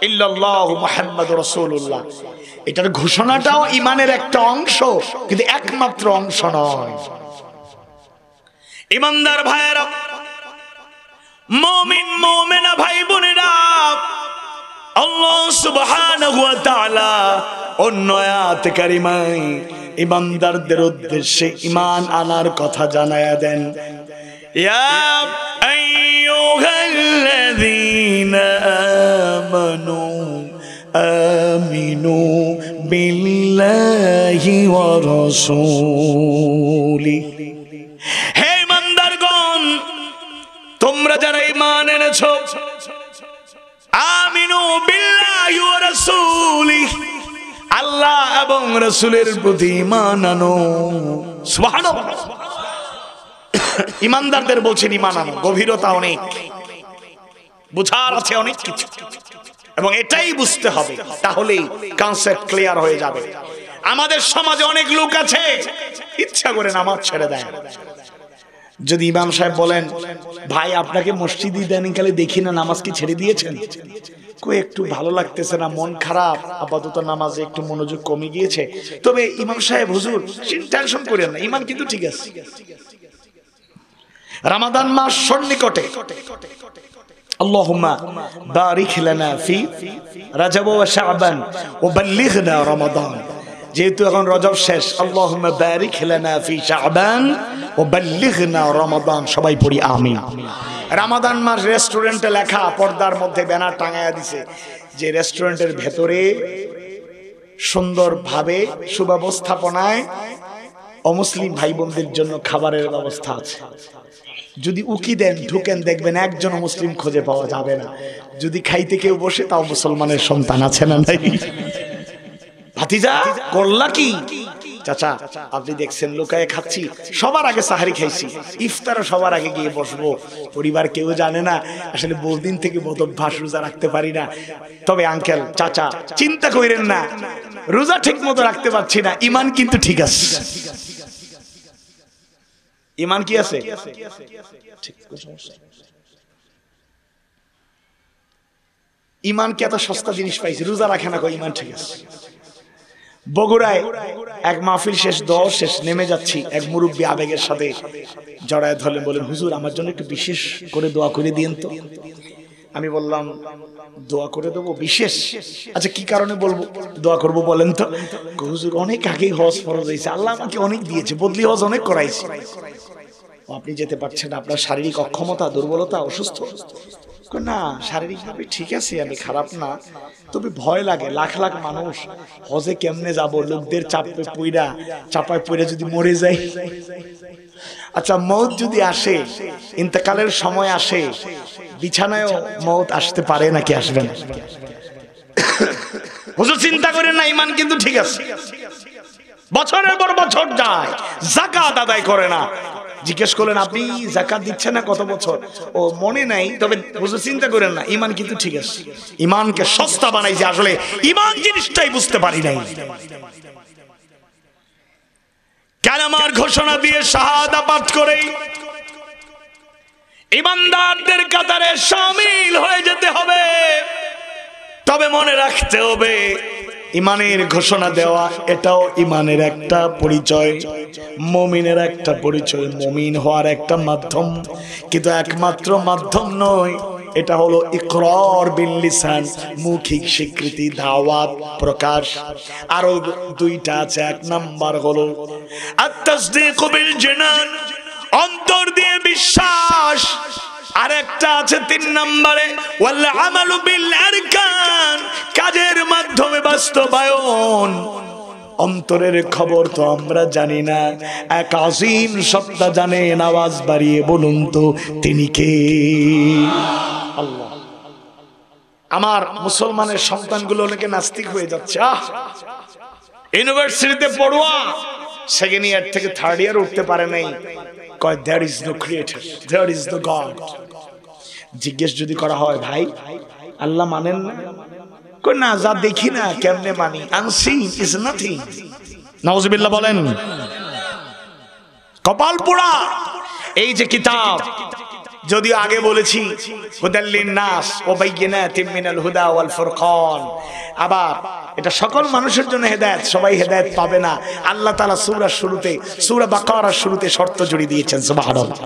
ইল্লাল্লাহু মুহাম্মাদুর রাসূলুল্লাহ। এটার ঘোষণাটাও ঈমানের একটা অংশ, কিন্তু একমাত্র অংশ নয়। ঈমানদার ভাইয়েরা, মুমিন মুমিনা ভাই বোনেরা, আল্লাহ সুবহানাহু ওয়া তাআলা অন্য আয়াতে কারিমায় ঈমানদারদের উদ্দেশ্যে ঈমান আনার কথা জানায়া দেন। ইয়া আইয়ুহাল্লাযীনা আমানু আমিনু বিল্লাহি ওয়া রাসূলিহি। হে ঈমানদারগণ, তোমরা যারা ঈমান এনেছো, আমিনু বিল্লাহি ওয়া রাসূলিহি, আল্লাহ এবং রাসূলের প্রতি ঈমান আনো। সুবহানাল্লাহ। ঈমানদারদের বলছেন ঈমান আনো, গভীরতা অনেক, বুঝার আছে অনেক কিছু, এবং এটাই বুঝতে হবে, তাহলেই কনসেপ্ট ক্লিয়ার হয়ে যাবে। আমাদের সমাজে অনেক লোক আছে ইচ্ছা করে নামাজ ছেড়ে দেয়। যদি ইমাম সাহেব বলেন, ভাই আপনাকে মসজিদে ইদানিংকালে দেখি না, নামাজ কি ছেড়ে দিয়েছেন? কই একটু ভালো লাগতেছে না, মন খারাপ, আপাতত নামাজে একটু মনোযোগ কমে গিয়েছে। তবে ইমাম সাহেব, হুজুর টেনশন করেন না, ইমান কিন্তু ঠিক আছে। রমাদান মাস সন্নিকটে, আল্লাহুম্মা বারিক লানা ফি রাজব ওয়া শাবান ওয়া বাল্লিগনা রমাদান। যেহেতু এখন রজব শেষ, আল্লাহুম্মা বারিক লানা ফি শাবান ওয়া বাল্লিগনা রমাদান। সবাই পড়ি আমিন। রমাদান মাস রেস্টুরেন্টে লেখা, পর্দার মধ্যে ব্যানার টাঙায়া দিছে যে রেস্টুরেন্টের ভেতরে সুন্দরভাবে সুব্যবস্থাপনায় অমুসলিম ভাই বোনদের জন্য খাবারের ব্যবস্থা আছে। যদি উকি দেন, ঢুকেন, দেখবেন একজন মুসলিম খুঁজে পাওয়া যাবে না। যদি খাইতে কেউ বসে, তাও মুসলমানের সন্তান আছে না নাই? ভাতিজা করলা কি? চাচা আপনি দেখছেন লুকায়ে খাচ্ছি, সবার আগে সাহারি খাইছি, ইফতারও সবার আগে গিয়ে বসবো, পরিবার কেউ জানে না, আসলে বহুদিন থেকে বদভ্যাস, রোজা রাখতে পারি না। তবে আঙ্কেল চাচা চিন্তা করেন না, রোজা ঠিক মতো রাখতে পারছি না, ইমান কিন্তু ঠিক আছে। ইমান কি আছে? ইমান কি এত সস্তা জিনিস পাইছি? রোজা রাখে না, ইমান ঠিক আছে। বগুড়ায় এক মাহফিল শেষ, দোয়া শেষ, নেমে যাচ্ছি, এক মুরব্বী আবেগের সাথে জড়ায় ধরলেন, বলেন হুজুর আমার জন্য একটু বিশেষ করে দোয়া করে দিয়েন তো। আমি বললাম দোয়া করে দেবো বিশেষ? আচ্ছা কি কারণে বলবো দোয়া করবো বলেন তো? হুজুর অনেক আগেই হজ ফরজ হয়েছে, আল্লাহ আমাকে অনেক দিয়েছে, বদলি হজ অনেক করাইছে, আপনি যেতে পারছেন, আপনার শারীরিক অক্ষমতা, দুর্বলতা, অসুস্থ। না শারীরিকভাবে ঠিক আছে, আমি খারাপ না, তবে ভয় লাগে, লাখ লাখ মানুষ হজে কেমনে যাব, লোকদের চাপায় পইরা যদি মরে যাই। আচ্ছা মৌত যদি আসে, ইন্তেকালের সময় আসে, বিছানায়ও মৌত আসতে পারে নাকি আসবে না? হুজুর চিন্তা করেন না, ইমান কিন্তু ঠিক আছে। বছরের পর বছর যায়, যাকাত আদায় করে না। জিজ্ঞেস করলেন আপনি যাকাত দিচ্ছেন না কত বছর? ও মনে নাই, তবে হুজুর চিন্তা করেন না, ইমান কিন্তু ঠিক আছে। ইমানকে সস্তা বানাইছে, আসলে ইমান জিনিসটাই বুঝতে পারি নাই। কালেমার ঘোষণা দিয়ে শাহাদা পাঠ করে ইমানদারদের কাতারে শামিল হয়ে যেতে হবে। তবে মনে রাখতে হবে, ইমানের ঘোষণা দেওয়া এটাও ইমানের একটা পরিচয়, মুমিনের একটা পরিচয়, মুমিন হওয়ার একটা মাধ্যম, কিন্তু একমাত্র মাধ্যম নয়। এটা হলো ইকরার বিল লিসান, মৌখিক স্বীকৃতি, দাওয়াত, প্রকাশ। আরো দুইটা আছে, এক নাম্বার হলো আত-তাসদীক বিল জানান, অন্তর দিয়ে বিশ্বাস, আর একটা আছে 3 নম্বরে ওয়াল আমালু বিল আরকান, কাজের মাধ্যমে বাস্তবায়ন। অন্তরের খবর তো আমরা জানি না, এক আজিম সত্তা জানেন, আওয়াজ বাড়িয়ে বলুন তো তিনি কে? আল্লাহ। আমার মুসলমানের সন্তানগুলো অনেকে নাস্তিক হয়ে যাচ্ছে। ইউনিভার্সিটিতে পড়ুয়া, সেকেন্ড ইয়ার থেকে থার্ড ইয়ার উঠতে পারে নাই, কয় there is no creator, there is no God। জিজ্ঞেস যদি করা হয় ভাই আল্লাহ মানেন না? কই না, যা দেখি না কেমনে মানি, unseen is nothing। নাউজুবিল্লাহ বলেন। কপাল পোড়া এই যে কিতাব, যদিও আগে বলেছি হুদাল্লিন নাস ওয়া বাইয়িনাতিন মিনাল হুদা ওয়াল ফুরকান, আবার এটা সকল মানুষের জন্য হেদায়েত, সবাই হেদায়েত পাবে না। আল্লাহ তাআলা সূরা বাকারার শুরুতে শর্ত জড়িয়ে দিয়েছেন, সুবহানাল্লাহ।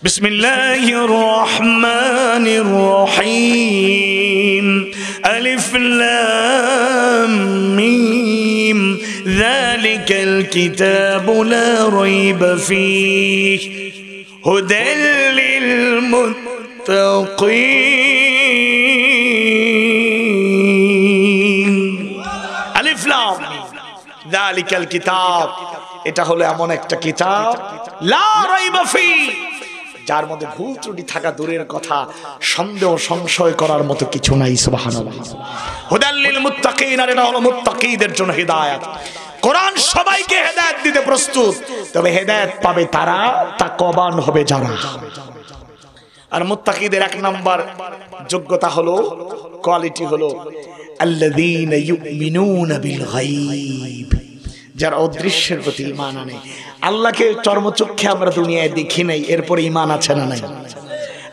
বিসমিল্লাহির রহমানির রহিম, আলিফ লাম মিম, যালিকাল কিতাবু লা রাইবা ফীহি হুদাল লিল মুত্তাকিন। আলিফ লাম মিম, যালিকাল কিতাব, এটা হলো এমন একটা কিতাব, লা রাইবা ফীহি, যার মধ্যে ভুল ত্রুটি থাকা দূরের কথা, সন্দেহ সংশয় করার মতো কিছু নাই। সুবহানাল্লাহ। হুদাল লিল মুত্তাকিন, আর এটা হলো মুত্তাকিদের জন্য হিদায়াত। কোরআন সবাইকে হেদায়েত দিতে প্রস্তুত, তবে হেদায়েত পাবে তারা, তাকওয়াবান হবে যারা। আর মুত্তাকিদের 1 নাম্বার যোগ্যতা হলো, কোয়ালিটি হলো আল্লাযীনা ইউমিনুনা বিল গায়ব, যারা অদৃশ্যের প্রতি ঈমান আনে। আল্লাহকে চর্মচক্ষে আমরা দুনিয়ায় দেখি নাই, এরপরে ঈমান আছে না নাই?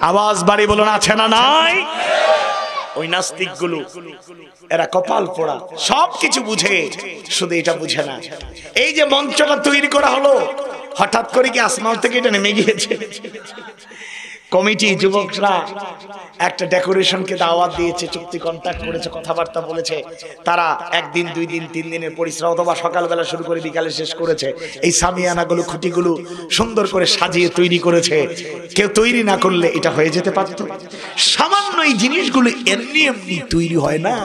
আওয়াজ বাড়ি বলুন, আছে না নাই? ওই নাস্তিকগুলো, এরা কপাল পোড়া, সবকিছু বুঝে, শুধু এটা বুঝে না। এই যে মঞ্চটা তৈরি করা হলো, হঠাৎ করে কি আসমান থেকে এটা নেমে গিয়েছে? কমিটি, যুবকরা একটা ডেকোরেশনকে দাওয়াত দিয়েছে, চুক্তি কন্ট্যাক্ট করেছে, কথাবার্তা বলেছে, তারা 1 দিন 2 দিন 3 দিনের পরিশ্রম, অথবা সকালবেলা শুরু করে বিকালে শেষ করেছে। এই সামিয়ানাগুলো, খুঁটিগুলো সুন্দর করে সাজিয়ে তৈরি করেছে। কেউ তৈরি না করলে এটা হয়ে যেতে পারত। সামান্য এই জিনিসগুলো এমনি এমনি তৈরি হয় না।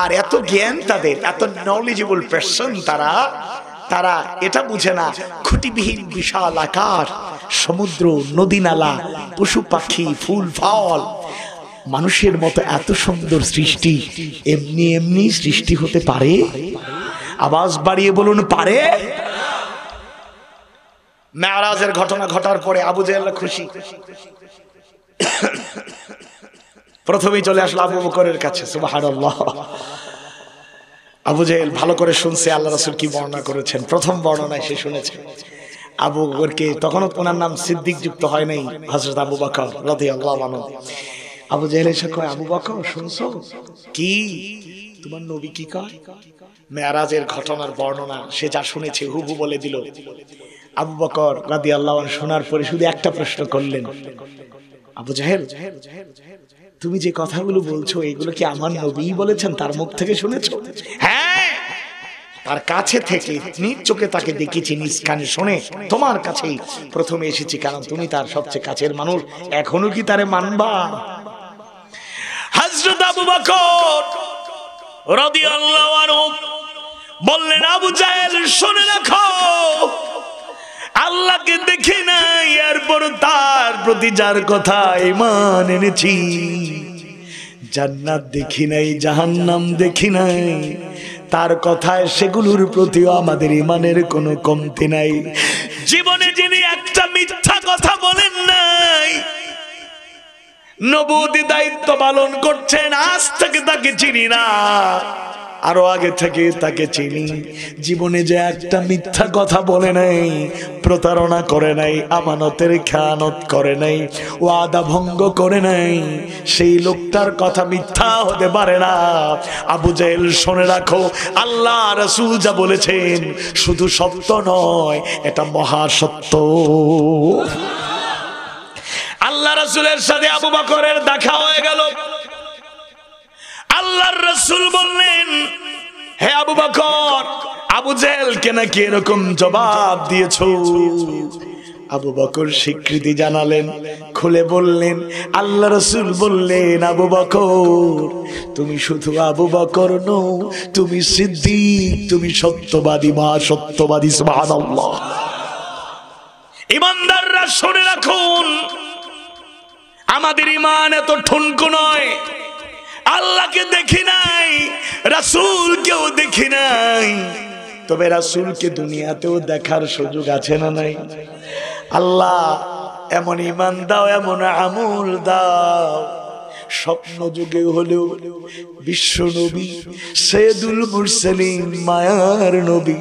আর এত জ্ঞান তাদের, এত নলেজেবল পারসন তারা এটা বুঝে না, খুঁটিবিহীন বিশাল আকার, সমুদ্র, নদী নালা, পশু পাখি, ফুল ফল, মানুষের মতো এত সুন্দর সৃষ্টি এমনি এমনি সৃষ্টি হতে পারে? আওয়াজ বাড়িয়ে বলুন পারে? মেরাজের ঘটনা ঘটার পরে আবু জেহেল খুশি। প্রথমেই চলে আসলো আবু বকরের কাছে। সুবহানাল্লাহ। আবু জেহেল ভালো করে শুনছে আল্লাহ রাসূল কি বর্ণনা করেছেন। প্রথম বর্ণনায় সে শুনেছে আবু বকরকে, তখনও ওনার নাম সিদ্দিক যুক্ত হয় নাই, হযরত আবু বকর রাদিয়াল্লাহু আনহু। আবু জেহেল এসে কয়, আবু বকর শুনছো কি তোমার নবী কি কয়? মেরাজের ঘটনার বর্ণনা সে যা শুনেছে হুবহু বলে দিল। আবু বকর রাদিয়াল্লাহু আনহু শোনার পরে শুধু একটা প্রশ্ন করলেন, আবু জেহেল তুমি যে কথাগুলো বলছো এগুলো কি আমার নবী বলেছেন, তার মুখ থেকে শুনেছো? হ্যাঁ, তার কাছে থেকে নিজ চোখে তাকে দেখেছি, নিজ কানে শুনে তোমার কাছেই প্রথমে এসেছি, কারণ তুমি তার সবচেয়ে কাছের মানুষ। এখনো কি তারে মানবা? হযরত আবু বকর রাদিয়াল্লাহু আনহু বললেন, আবু জেহেল শুনে রাখো, আল্লাহকে দেখি নাই, এরপর তার প্রতি যার কথা ঈমান এনেছি, জান্নাত দেখি নাই, জাহান্নাম দেখি নাই, তার কথায় সেগুলোর প্রতিও আমাদের ঈমানের কোনো কমতি নাই। জীবনে যিনি একটা মিথ্যা কথা বলেন নাই, নবুয়তি দায়িত্ব পালন করছেন, আজ থেকে তাকে চিনি না, আরো আগে থেকে তাকে চিনি। জীবনে যে একটা মিথ্যা কথা বলে নাই, প্রতারণা করে নাই, আমানতের খেয়ানত করে নাই, ওয়াদা ভঙ্গ করে নাই, সেই লোকটার কথা মিথ্যা হতে পারে না। আবু জেহেল শুনে রাখো, আল্লাহ রাসূল যা বলেছেন শুধু সত্য নয়, এটা মহাসত্য। আল্লাহ রাসূলের সাথে আবু বকরের দেখা হয়ে গেল। আল্লাহর রাসূল বললেন, হে আবু বকর, আবু জেহেলকে নাকি এরকম জবাব দিয়েছো? আবু বকর স্বীকৃতি জানালেন, খুলে বললেন, আল্লাহ রাসূল বললেন, আবু বকর তুমি শুধু আবু বকর নও, তুমি সিদ্দিক, তুমি সত্যবাদী, মহাসত্যবাদী। সুবহানাল্লাহ। ঈমানদাররা শুনে রাখুন, আমাদের ঈমান এত ঠুনকো নয়। আল্লাহকে দেখি নাই, রাসূলকেও দেখি নাই, তবে রাসূলকে দুনিয়াতেও দেখার সুযোগ আছে না নাই? আল্লাহ এমন ঈমান দাও, এমন আমল দাও, স্বপ্ন যুগে হলেও বিশ্ব নবী সাইয়্যিদুল মুরসালিন, মায়ার নবী,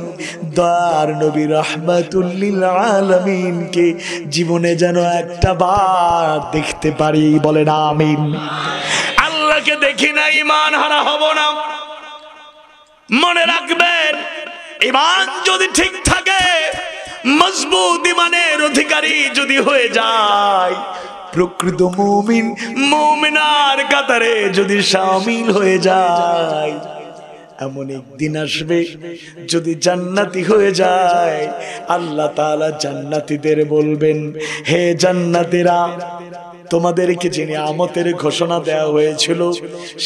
দয়ার নবী, রাহমাতুল লিল আলামিন কে জীবনে যেন একটা বার দেখতে পারি, বলেন আমিন। আল্লাহকে দেখি না, ঈমান হারা হব না। মনে রাখবেন, ঈমান যদি ঠিক থাকে, মজবুত ঈমানের অধিকারী যদি হয়ে যায়, প্রকৃত মুমিন, মুমিনার কাতারে যদি শামিল হয়ে যায়, এমন একদিন আসবে যদি জান্নাতি হয়ে যায়, আল্লাহ তাআলা জান্নাতীদের বলবেন, হে জান্নাতীরা, তোমাদেরকে যে নিয়ামতের ঘোষণা দেওয়া হয়েছিল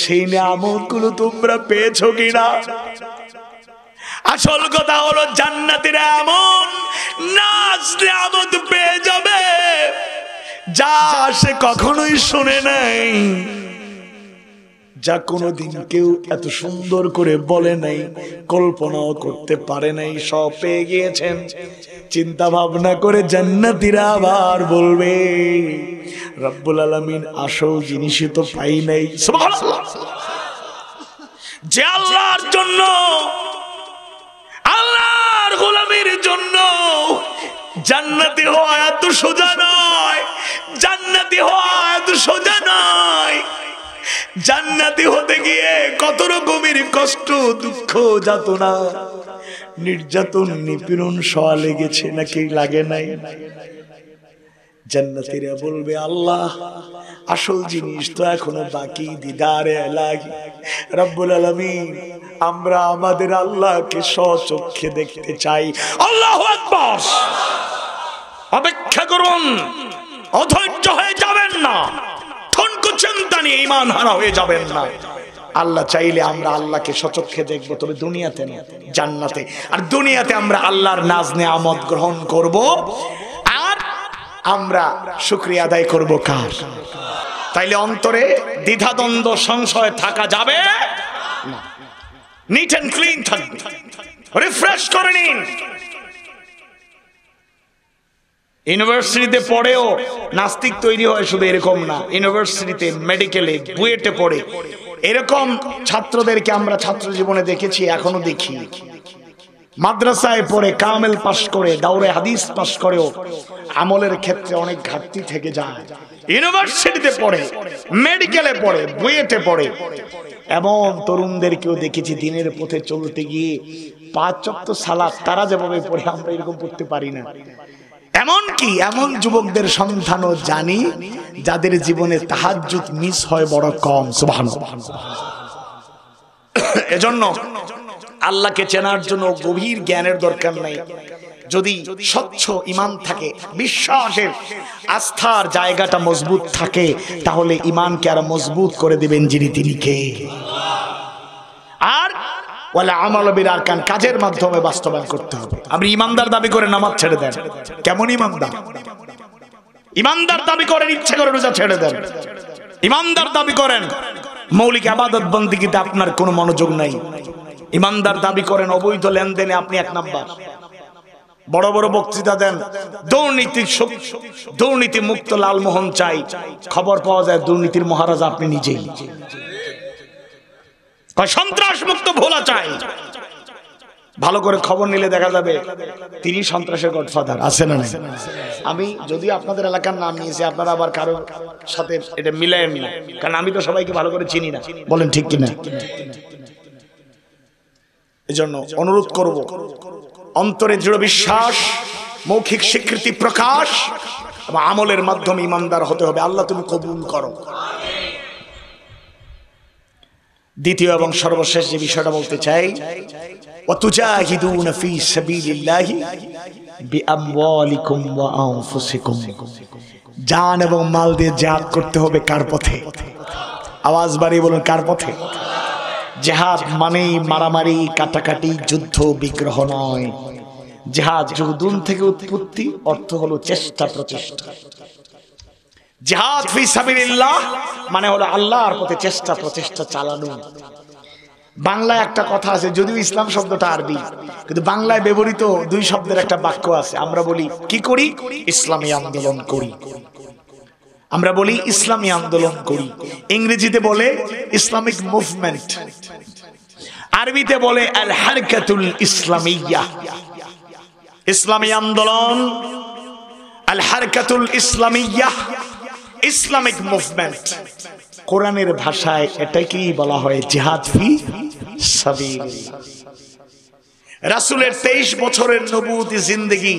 সেই নিয়ামতগুলো তোমরা পেয়েছো কিনা? আসল কথা হলো, জান্নাতীরা এমন নাজ নিয়ামত পেয়ে যাবে যা সে কখনোই শুনে নাই, যা কোনোদিন কেউ এত সুন্দর করে বলে নাই, কল্পনাও করতে পারে নাই, সব পেয়ে গিয়েছেন। চিন্তা ভাবনা করে জান্নাতীরা আবার বলবে, রব্বুল আলামিন আসল জিনিসই তো পাই নাই। সুবহানাল্লাহ। যে আল্লাহর জন্য, আল্লাহর গোলামীর জন্য জান্নাতি হওয়া এত সোজা নয়, জান্নাতি হওয়া এত সোজা নয়। জান্নাতি হতে গিয়ে কত রকমের কষ্ট, দুঃখ, যাতনা, নির্যাতন, নিপীড়ন সওয়া লেগেছে নাকি লাগে নাই? জান্নাতীরা বলবে, আল্লাহ আসল জিনিস তো এখনো বাকি, দিদারে এলাহি। রব্বুল আলামিন, আমরা আমাদের আল্লাহকে স্বচক্ষে দেখতে চাই। আল্লাহু আকবার। অপেক্ষা করুন, অধৈর্য হয়ে যাবেন না, ঠনকো চিন্তা নিয়ে ঈমান হারা হয়ে যাবেন না। আল্লাহ চাইলে আমরা আল্লাহকে স্বচক্ষে দেখবো, তবে দুনিয়াতে না, জান্নাতে। আর দুনিয়াতে আমরা আল্লাহর নাজ নেয়ামত গ্রহণ করব, আর আমরা শুকরিয়া আদায় করব কার? তাইলে অন্তরে দ্বিধাদ্বন্দ্ব, সংশয় থাকা যাবে না, নিট এন্ড ক্লিন থাকবে। রিফ্রেশ করে নিন। ইউনিভার্সিটিতে পড়েও নাস্তিক তৈরি হয় শুধু এরকম না, ইউনিভার্সিটিতে, মেডিকেলে, বুয়েটে পড়ে এরকম ছাত্রদেরকে আমরা ছাত্র জীবনে দেখেছি, এখনো দেখি। মাদ্রাসায় পড়ে কামেল পাশ করে, দাওরে হাদিস পাশ করেও আমলের ক্ষেত্রে অনেক ঘাটতি থেকে যায়। ইউনিভার্সিটিতে পড়ে, মেডিকেলে পড়ে, বুয়েটে পড়ে এমন তরুণদেরকেও দেখেছি দিনের পথে চলতে গিয়ে 5 ওয়াক্ত সালাত তারা যেভাবে পড়ে আমরা এরকম পড়তে পারি না। এমনকি এমন যুবকদের সন্ধানও জানি যাদের জীবনে তাহাজ্জুদ মিস হয় বড় কম। সুবহানাল্লাহ। এজন্য আল্লাহকে চেনার জন্য গভীর জ্ঞানের দরকার নাই, যদি স্বচ্ছ ঈমান থাকে, বিশ্বাসের আস্থার জায়গাটা মজবুত থাকে, তাহলে ঈমানকে আর মজবুত করে দিবেন যিনি, তিনি কে? আর ওয়ালা আমাল বিল আরকান, কাজের মাধ্যমে বাস্তবায়ন করতে হবে। আপনি ইমানদার দাবি করে নামাজ ছেড়ে দেন, কেমন ইমানদার? ইমানদার দাবি করেন ইচ্ছা করে রোজা ছেড়ে দেন, ইমানদার দাবি করেন মৌলিক ইবাদত বন্দেগীতে আপনার কোনো মনোযোগ নাই, ইমানদার দাবি করেন অবৈধ লেনদেনে আপনি এক নাম্বার, বড় বড় বক্তৃতা দেন দুর্নীতি মুক্ত লালমোহন চাই, খবর পাওয়া যায় দুর্নীতির মহারাজা আপনি নিজেই। সন্ত্রাস মুক্ত ভোলা চাই, ভালো করে খবর নিলে দেখা যাবে তিনি সন্ত্রাসের গডফাদার, আছে না নাই? আমি যদিও আপনাদের এলাকার নাম নিয়েছি, আপনারা আবার কারোর সাথে এটা মিলায়েন না, কারণ আমি তো সবাইকে ভালো করে চিনি না, বলেন ঠিক কিনা? এজন্য অনুরোধ করব, অন্তরে দৃঢ় বিশ্বাস, মৌখিক স্বীকৃতি প্রকাশ এবং আমলের মাধ্যমে ইমানদার হতে হবে। আল্লাহ তুমি কবুল করো। দ্বিতীয় এবং সর্বশেষ যে বিষয়টা বলতে চাই, ওয়াতুজাহিদুনা ফি সাবিলিল্লাহি বিআমওয়ালিকুম ওয়া আনফুসিকুম, জান এবং মাল দিয়ে জিহাদ করতে হবে। কার পথে? আওয়াজ বাড়িয়ে বলুন, কার পথে? জিহাদ মানেই মারামারি, কাটাকাটি, যুদ্ধ, বিগ্রহ নয়। জিহাদ জুহদুন থেকে উৎপত্তি, অর্থ হলো চেষ্টা, প্রচেষ্টা। জিহাদ ফি সাবিলিল্লাহ মানে হলো আল্লাহর পথে চেষ্টা, প্রচেষ্টা চালানো। বাংলায় একটা কথা আছে, যদিও ইসলাম শব্দটা আরবি, কিন্তু বাংলায় ব্যবহৃত 2 শব্দের একটা বাক্য আছে। আমরা বলি কি করি? ইসলামী আন্দোলন করি। আমরা বলি ইসলামী আন্দোলন করি। ইংরেজিতে বলে ইসলামিক মুভমেন্ট, আরবিতে বলে আল হারকাতুল ইসলামিয়া। ইসলামী আন্দোলন, আল হারকাতুল ইসলামিয়া, ইসলামিক মুভমেন্ট। কোরআনের ভাষায় এটাকেই বলা হয় জিহাদ ফি সাবিলিল্লাহ। রাসূলের 23 বছরের নবুয়তি জিন্দেগি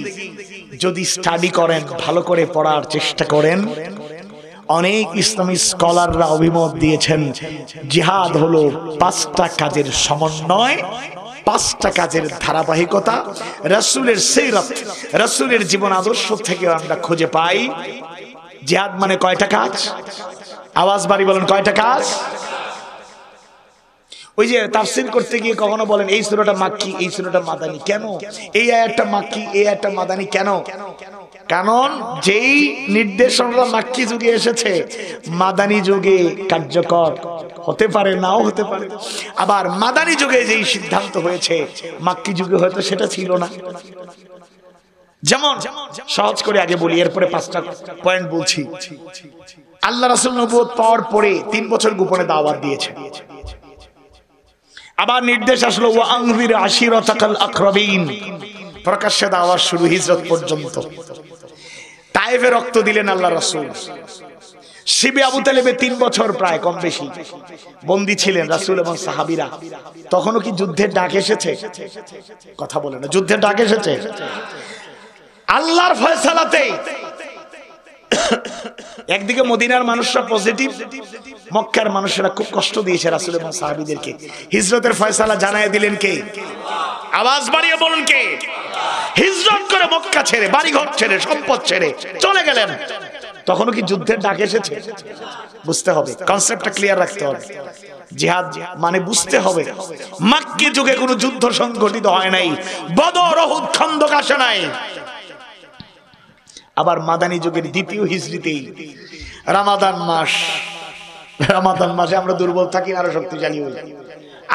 যদি স্টাডি করেন, ভালো করে পড়ার চেষ্টা করেন, অনেক ইসলামী স্কলাররা অভিমত দিয়েছেন জিহাদ হলো 5টা কাজের সমন্বয়, 5টা কাজের ধারাবাহিকতা। রাসূলের সিরাত, রাসূলের জীবন আদর্শ থেকে আমরা খুঁজে পাই জিহাদ মানে কয়টা কাজ? আওয়াজ বাড়ি বলেন, কয়টা কাজ? ওই যে তাফসীর করতে গিয়ে কখনো বলেন এই সূরাটা মাক্কি, এই সূরাটা মাদানী। কেন? এই আয়াতটা মাক্কি, এই আয়াতটা মাদানী কেন? কারণ যেই নির্দেশনাটা মাক্কি যুগে এসেছে মাদানী যুগে কার্যকর হতে পারে, নাও হতে পারে। আবার মাদানী যুগে যেই সিদ্ধান্ত হয়েছে মাক্কি যুগে হয়তো সেটা ছিল না। যেমন সহজ করে আগে বলি, এরপরে 5টা পয়েন্ট বলছি। আল্লাহ রাসূল নবুয়ত পাওয়ার পরে 3 বছর গোপনে দাওয়াত দিয়েছে। আবার নির্দেশ আসলো ওয়া আনজির আশিরাতাকাল আকরাবিন, প্রকাশ্যে দাওয়াত শুরু হিজরত পর্যন্ত। তায়েফে রক্ত দিলেন আল্লাহ রাসূল। শিবে আবু তালেবে 3 বছর প্রায় কম বেশি বন্দী ছিলেন রাসূল এবং সাহাবীরা। তখনও কি যুদ্ধের ডাক এসেছে? কথা বলে না, যুদ্ধের ডাক এসেছে? আল্লাহর ফয়সালাতে একদিকে মদিনার মানুষরা পজিটিভ, মক্কার মানুষেরা খুব কষ্ট দিয়েছে রাসূল এবং সাহাবীদেরকে। হিজরতের ফয়সালা জানায় দিলেন কে? আওয়াজ বাড়িয়ে বলুন কে? হিজরত করে মক্কা ছেড়ে, বাড়িঘর ছেড়ে, সম্পদ ছেড়ে চলে গেলেন। তখনও কি যুদ্ধের ডাক এসেছে? বুঝতে হবে, কনসেপ্টটা ক্লিয়ার রাখতে হবে। জিহাদ মানে বুঝতে হবে মাক্কি যুগে কোনো যুদ্ধ সংগঠিত হয় নাই, বদর, উহুদ, খন্দক আসে নাই। আবার মাদানী যুগের 2য় হিজরিতেই রমাদান মাসে আমরা দুর্বল থাকি, আরো শক্তিশালী হই।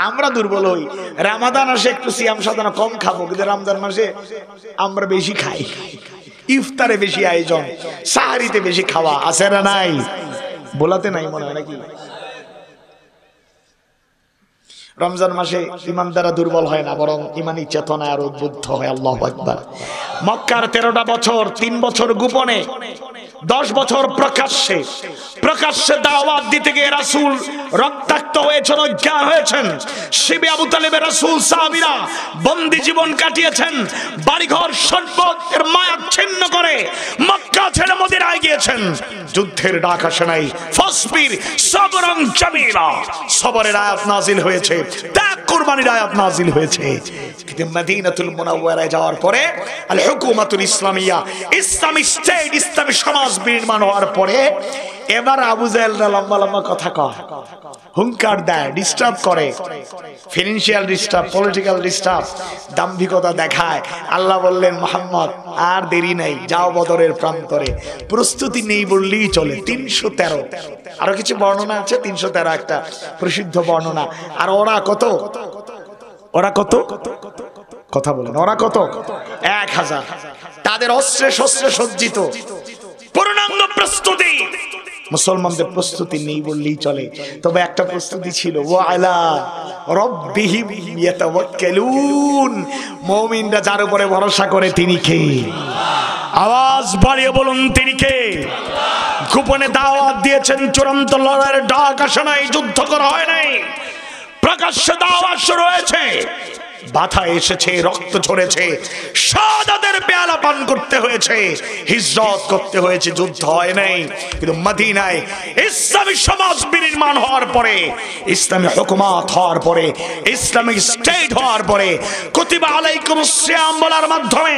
আমরা দুর্বল হই। রমাদান আসে একটু সিয়াম সাধনা কম খাবো, কিন্তু রমজান মাসে আমরা বেশি খাই। ইফতারে বেশি আয়োজন, সাহারিতে বেশি খাওয়া, আছে না নাই? বলাতে নাই মনে হয় নাকি? রমজান মাসে ইমানদাররা দুর্বল হয় না, বরং ইমানি চেতনা আর উদ্বুদ্ধ হয়। আল্লাহু আকবার। মক্কার 13টা বছর, 3 বছর গোপনে, 10 বছর প্রকাশ্যে। প্রকাশ্যে দাওয়াত দিতে গিয়ে রাসূল রক্তাক্ত হয়েছেন, অজ্ঞান হয়েছেন। শিবে আবু তালেবের রাসূল সাহাবীরা বন্দি জীবন কাটিয়েছেন, বাড়িঘর সম্পদের মায়া ছিন্ন করে মক্কা ছেড়ে মদিনায় গিয়েছেন। যুদ্ধের ডাক আসে নাই। ফাসবির সাবরান জামিলা, সবরের আয়াত নাজিল হয়েছে, ত্যাগ কুরবানির আয়াত নাজিল হয়েছে। কিন্তু মদিনাতুল মুনাওয়ারায় যাওয়ার পরে আল হুকুমাতুল ইসলামিয়া, ইসলামিক স্টেট, ইসলামী সমাজ নির্মাণ হওয়ার পরে এবার আবু জাহেলরা লম্বা লম্বা কথা কয়, হুঙ্কার দেয়, ডিস্টার্ব করে, ফিনান্সিয়াল ডিস্টার্ব, পলিটিক্যাল ডিস্টার্ব, দাম্ভিকতা দেখায়। আল্লাহ বললেন, মুহাম্মদ আর দেরি নাই, যাও বদরের প্রান্তরে। প্রস্তুতি নেই বললেই চলে। 313, আরো কিছু বর্ণনা আছে, 313 একটা প্রসিদ্ধ বর্ণনা। আর ওরা কত? ওরা কত? কথা বলেন, ওরা কত? 1000। তাদের অস্ত্রে শস্ত্রে সজ্জিত, পূর্ণাঙ্গ প্রস্তুতি। মুসলমানদের প্রস্তুতি নেই বললেই চলে, তবে একটা প্রস্তুতি ছিল, ওয়া আলা রাব্বিহিম ইয়াতাওয়াক্কালুন। মুমিনরা যার উপরে ভরসা করে তিনি কে? আওয়াজ বাড়িয়ে বলুন, তিনি কে? গোপনে দাওয়াত দিয়েছেন, চূড়ান্ত লড়াইয়ের ডাক আসে নাই, যুদ্ধ করা হয় নাই, প্রকাশ্যে দাওয়াত শুরু হয়েছে। বাধা এসেছে, রক্ত ঝরেছে, শাহাদাতের পেয়ালা পান করতে হয়েছে, হিজরত করতে হয়েছে, যুদ্ধ হয় নাই। কিন্তু মদিনায় ইসলামী সমাজ বিনির্মাণ হওয়ার পরে, ইসলামী হুকুমাত হওয়ার পরে, ইসলামিক স্টেট হওয়ার পরে, কুতিবা আলাইকুমুস সিয়াম বলার মাধ্যমে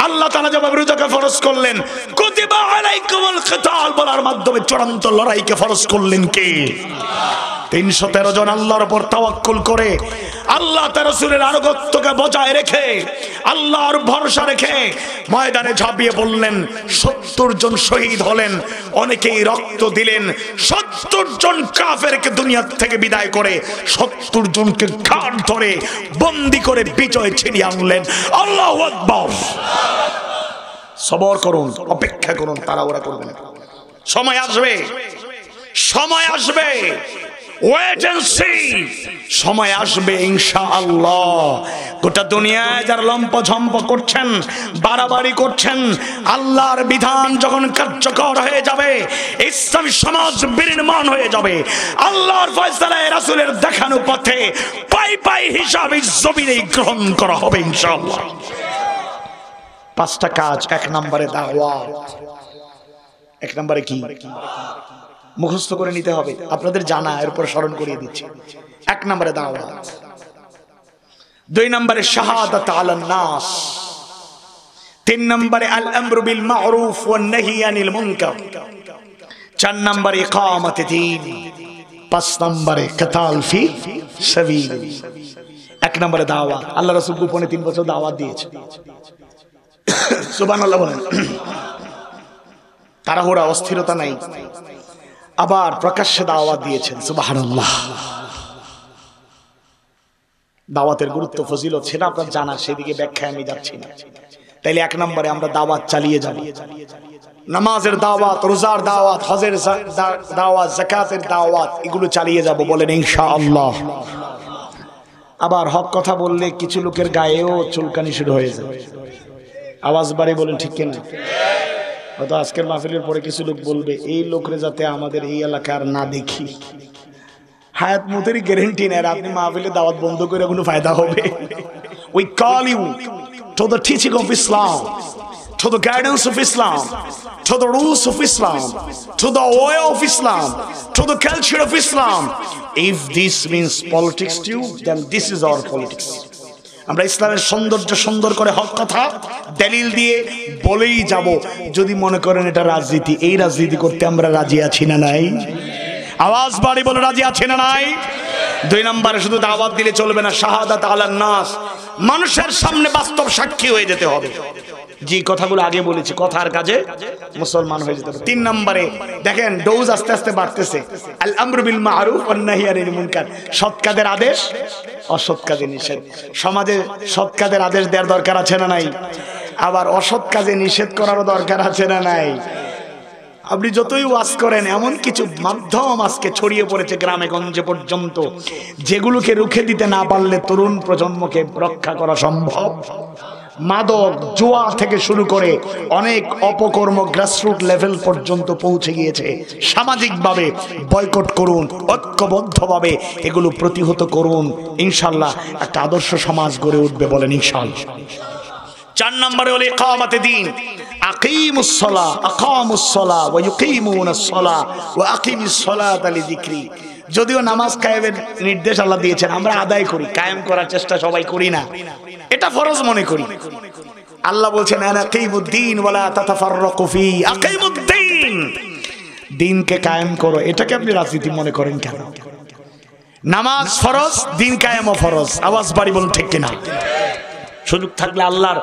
আল্লাহ তাআলা যেভাবে রোজাকে ফরজ করলেন, কুতিবা আলাইকুমুল কিতাল বলার মাধ্যমে চূড়ান্ত লড়াইকে ফরজ করলেন কে? 313 জন আল্লাহর উপর তাওয়াক্কুল করে, আল্লাহ তার রাসূলের আনুগত্যকে বজায় রেখে, আল্লাহর ভরসা রেখে ময়দানে ঝাঁপিয়ে পড়লেন। 70 জন শহীদ হলেন, অনেকেই রক্ত দিলেন। 70 জন কাফেরকে দুনিয়া থেকে বিদায় করে 70 জনকে ঘাট ধরে বন্দী করে বিজয় ছিনিয়ে আনলেন। আল্লাহু আকবার। সবর করুন, অপেক্ষা করুন, তাড়াহুড়া করবেন না। সময় আসবে, সময় আসবে, ওয়েট এন্ড সি। সময় আসবে ইনশাআল্লাহ। গোটা দুনিয়ায় যারা লম্পঝম্প করছেন, বাড়াবাড়ি করছেন, আল্লাহর বিধান যখন কার্যকর হয়ে যাবে, ইসলামী সমাজ বিনির্মাণ হয়ে যাবে, আল্লাহর ফয়সালায় রাসূলের দেখানো পথে পাই পাই হিসাবে জমিনে গ্রহণ করা হবে ইনশাআল্লাহ। 5টা কাজ। 1 নম্বরে দাওয়াত। 1 নম্বরে কি? মুখস্থ করে নিতে হবে, আপনাদের জানা, এরপর স্মরণ করিয়ে দিচ্ছি। 1 নম্বরে দাওয়াত। 2 নম্বরে শাহাদাত আলান নাস। 3 নম্বরে আল আমরু বিল মা'রুফ ওয়ান নাহি আনিল মুনকার। 4 নম্বরে ইকামাতে দ্বীন। 5 নম্বরে কিতাল ফি সাবিল। 1 নম্বরে দাওয়াত। আল্লাহ রাসূল গোপনে 3 বছর দাওয়াত দিয়েছে। সুবহানাল্লাহ বলেন। তাড়াহুড়া, অস্থিরতা নাই, আবার প্রকাশ্যে দাওয়াত দিয়েছেন। সুবহানাল্লাহ। দাওয়াতের গুরুত্ব, ফজিলত সেটা আপনার জানা, সেদিকে ব্যাখ্যায় আমি যাচ্ছি না। তাইলে 1 নম্বরে আমরা দাওয়াত চালিয়ে যাব। নামাজের দাওয়াত, রোজার দাওয়াত, হজের দাওয়াত, যাকাতের দাওয়াত, এগুলো চালিয়ে যাব, বলেন ইনশাআল্লাহ। আবার হক কথা বললে কিছু লোকের গায়েও চুলকানি শুরু হয়ে যায়। আওয়াজ বাড়ি বলেন, ঠিক কিনা? হয়তো আজকের মাহফিলের পরে কিছু লোক বলবে, এই লোকরে যাতে আমাদের এই এলাকার না দেখি। হায়াত মতেরই গ্যারান্টি নেই, আপনি মাহফিলে দাওয়াত বন্ধ করে কোনো ফায়দা হবে? We call you to the teaching of Islam, to the guidance of Islam, to the rules of Islam, to the way of Islam, to the culture of Islam. If this means politics to you, then this is our politics. আমরা ইসলামের সৌন্দর্য সুন্দর করে হক কথা দলিল দিয়ে বলেই যাব। যদি মনে করেন এটা রাজনীতি, এই রাজনীতি করতে আমরা রাজি আছি না নাই? আওয়াজ বাড়ি বলে রাজি আছি না নাই? 2 নম্বরে শুধু দাওয়াত দিলে চলবে না, শাহাদাত আলান নাস। মানুষের সামনে বাস্তব সাক্ষী হয়ে যেতে হবে। যে কথাগুলো আগে বলেছি, কথার কাজে মুসলমান হয়ে যেতে হবে। 3 নম্বরে দেখেন ডোজ আস্তে আস্তে বাড়তেছে, আল আমরু বিল মারুফ ওয়ান নাহি আনিল মুনকার, সৎ কাজের আদেশ, অসৎ কাজের নিষেধ। সমাজে সৎ কাজের আদেশ দেওয়ার দরকার আছে না নাই? আবার অসৎ কাজে নিষেধ করারও দরকার আছে না নাই? আপনি যতই ওয়াজ করেন, এমন কিছু মাধ্যম আজকে ছড়িয়ে পড়েছে গ্রামে গঞ্জে পর্যন্ত, যেগুলোকে রুখে দিতে না পারলে তরুণ প্রজন্মকে রক্ষা করা সম্ভব। মাদক, জুয়া থেকে শুরু করে অনেক অপকর্ম গ্রাসরুট লেভেল পর্যন্ত পৌঁছে গিয়েছে। সামাজিকভাবে বয়কট করুন, ঐক্যবদ্ধভাবে এগুলো প্রতিহত করুন, ইনশাআল্লাহ একটা আদর্শ সমাজ গড়ে উঠবে, বলেন ইনশাআল্লাহ। 4 নম্বরে হলো ইকামাতে দ্বীন, আকিমুস সালাহ, আকামুস সালাহ ওয়া ইউকিমুনাস সালাহ ওয়া আকিমিস সালাতা লিযিকরি। যদিও নামাজ কায়েমের নির্দেশ আল্লাহ দিয়েছেন, আমরা আদায় করি, কায়েম করার চেষ্টা সবাই করি না, এটা ফরজ মনে করি। আল্লাহ বলছেন আকিমুদ্দিন ওয়ালা তাতাফাররাকু ফি, আকিমুদ্দিন, দ্বীনকে কায়েম করো। এটাকে আপনি রাজনীতি মনে করেন কেন? নামাজ ফরজ, দ্বীন কায়েমও ফরজ। আওয়াজ বাড়ি বলুন ঠিক কিনা? সুযোগ থাকলে আল্লাহর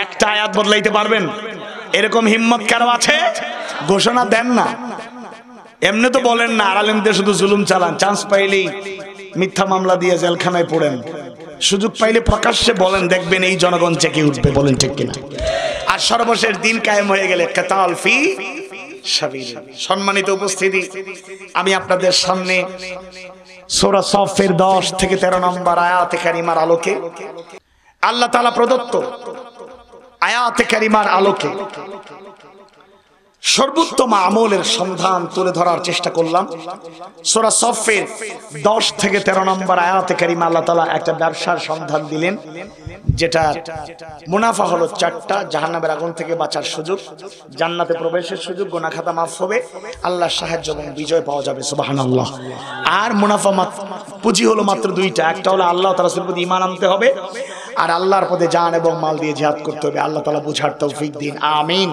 একটা আয়াত বদলাইতে পারবেন, এরকম হিম্মত কারো আছে? ঘোষণা দেন না, এমনি তো বলেন না। আর আলেমদের শুধু জুলুম চালান, চান্স পাইলেই মিথ্যা মামলা দিয়ে জেলখানায় পড়েন, সুযোগ পাইলে প্রকাশ্যে বলেন, দেখবেন এই জনগণ চেকে উঠবে, বলেন ঠিক কিনা? আর সর্বশেষ দিন কায়েম হয়ে গেলে কিতাল ফি সাবিলিল্লাহ। সম্মানিত উপস্থিতি, আমি আপনাদের সামনে সূরা সফের 10 থেকে 13 নম্বর আয়াতে কারিমার আলোকে, আল্লাহ তাআলা প্রদত্ত আয়াতে কারিমার আলোকে সর্বোত্তম আমলের সন্ধান তুলে ধরার চেষ্টা করলাম। সূরা সফের 10 থেকে 13 নম্বর আয়াতে কারিমা আল্লাহ তাআলা একটা ব্যবসার সন্ধান দিলেন, যেটা মুনাফা হলো 4টা, জাহান্নামের আগুন থেকে বাঁচার সুযোগ, জান্নাতে প্রবেশের সুযোগ, গুনাহ খাতা মাফ হবে, আল্লাহর সাহায্য এবং বিজয় পাওয়া যাবে, সুবহানাল্লাহ। আর মুনাফা পুঁজি হলো মাত্র 2টা, একটা হলো আল্লাহ তাআলার প্রতি ঈমান আনতে হবে, আর আল্লাহর পথে জান এবং মাল দিয়ে জিহাদ করতে হবে। আল্লাহ তাআলা বুঝার তৌফিক দিন, আমিন।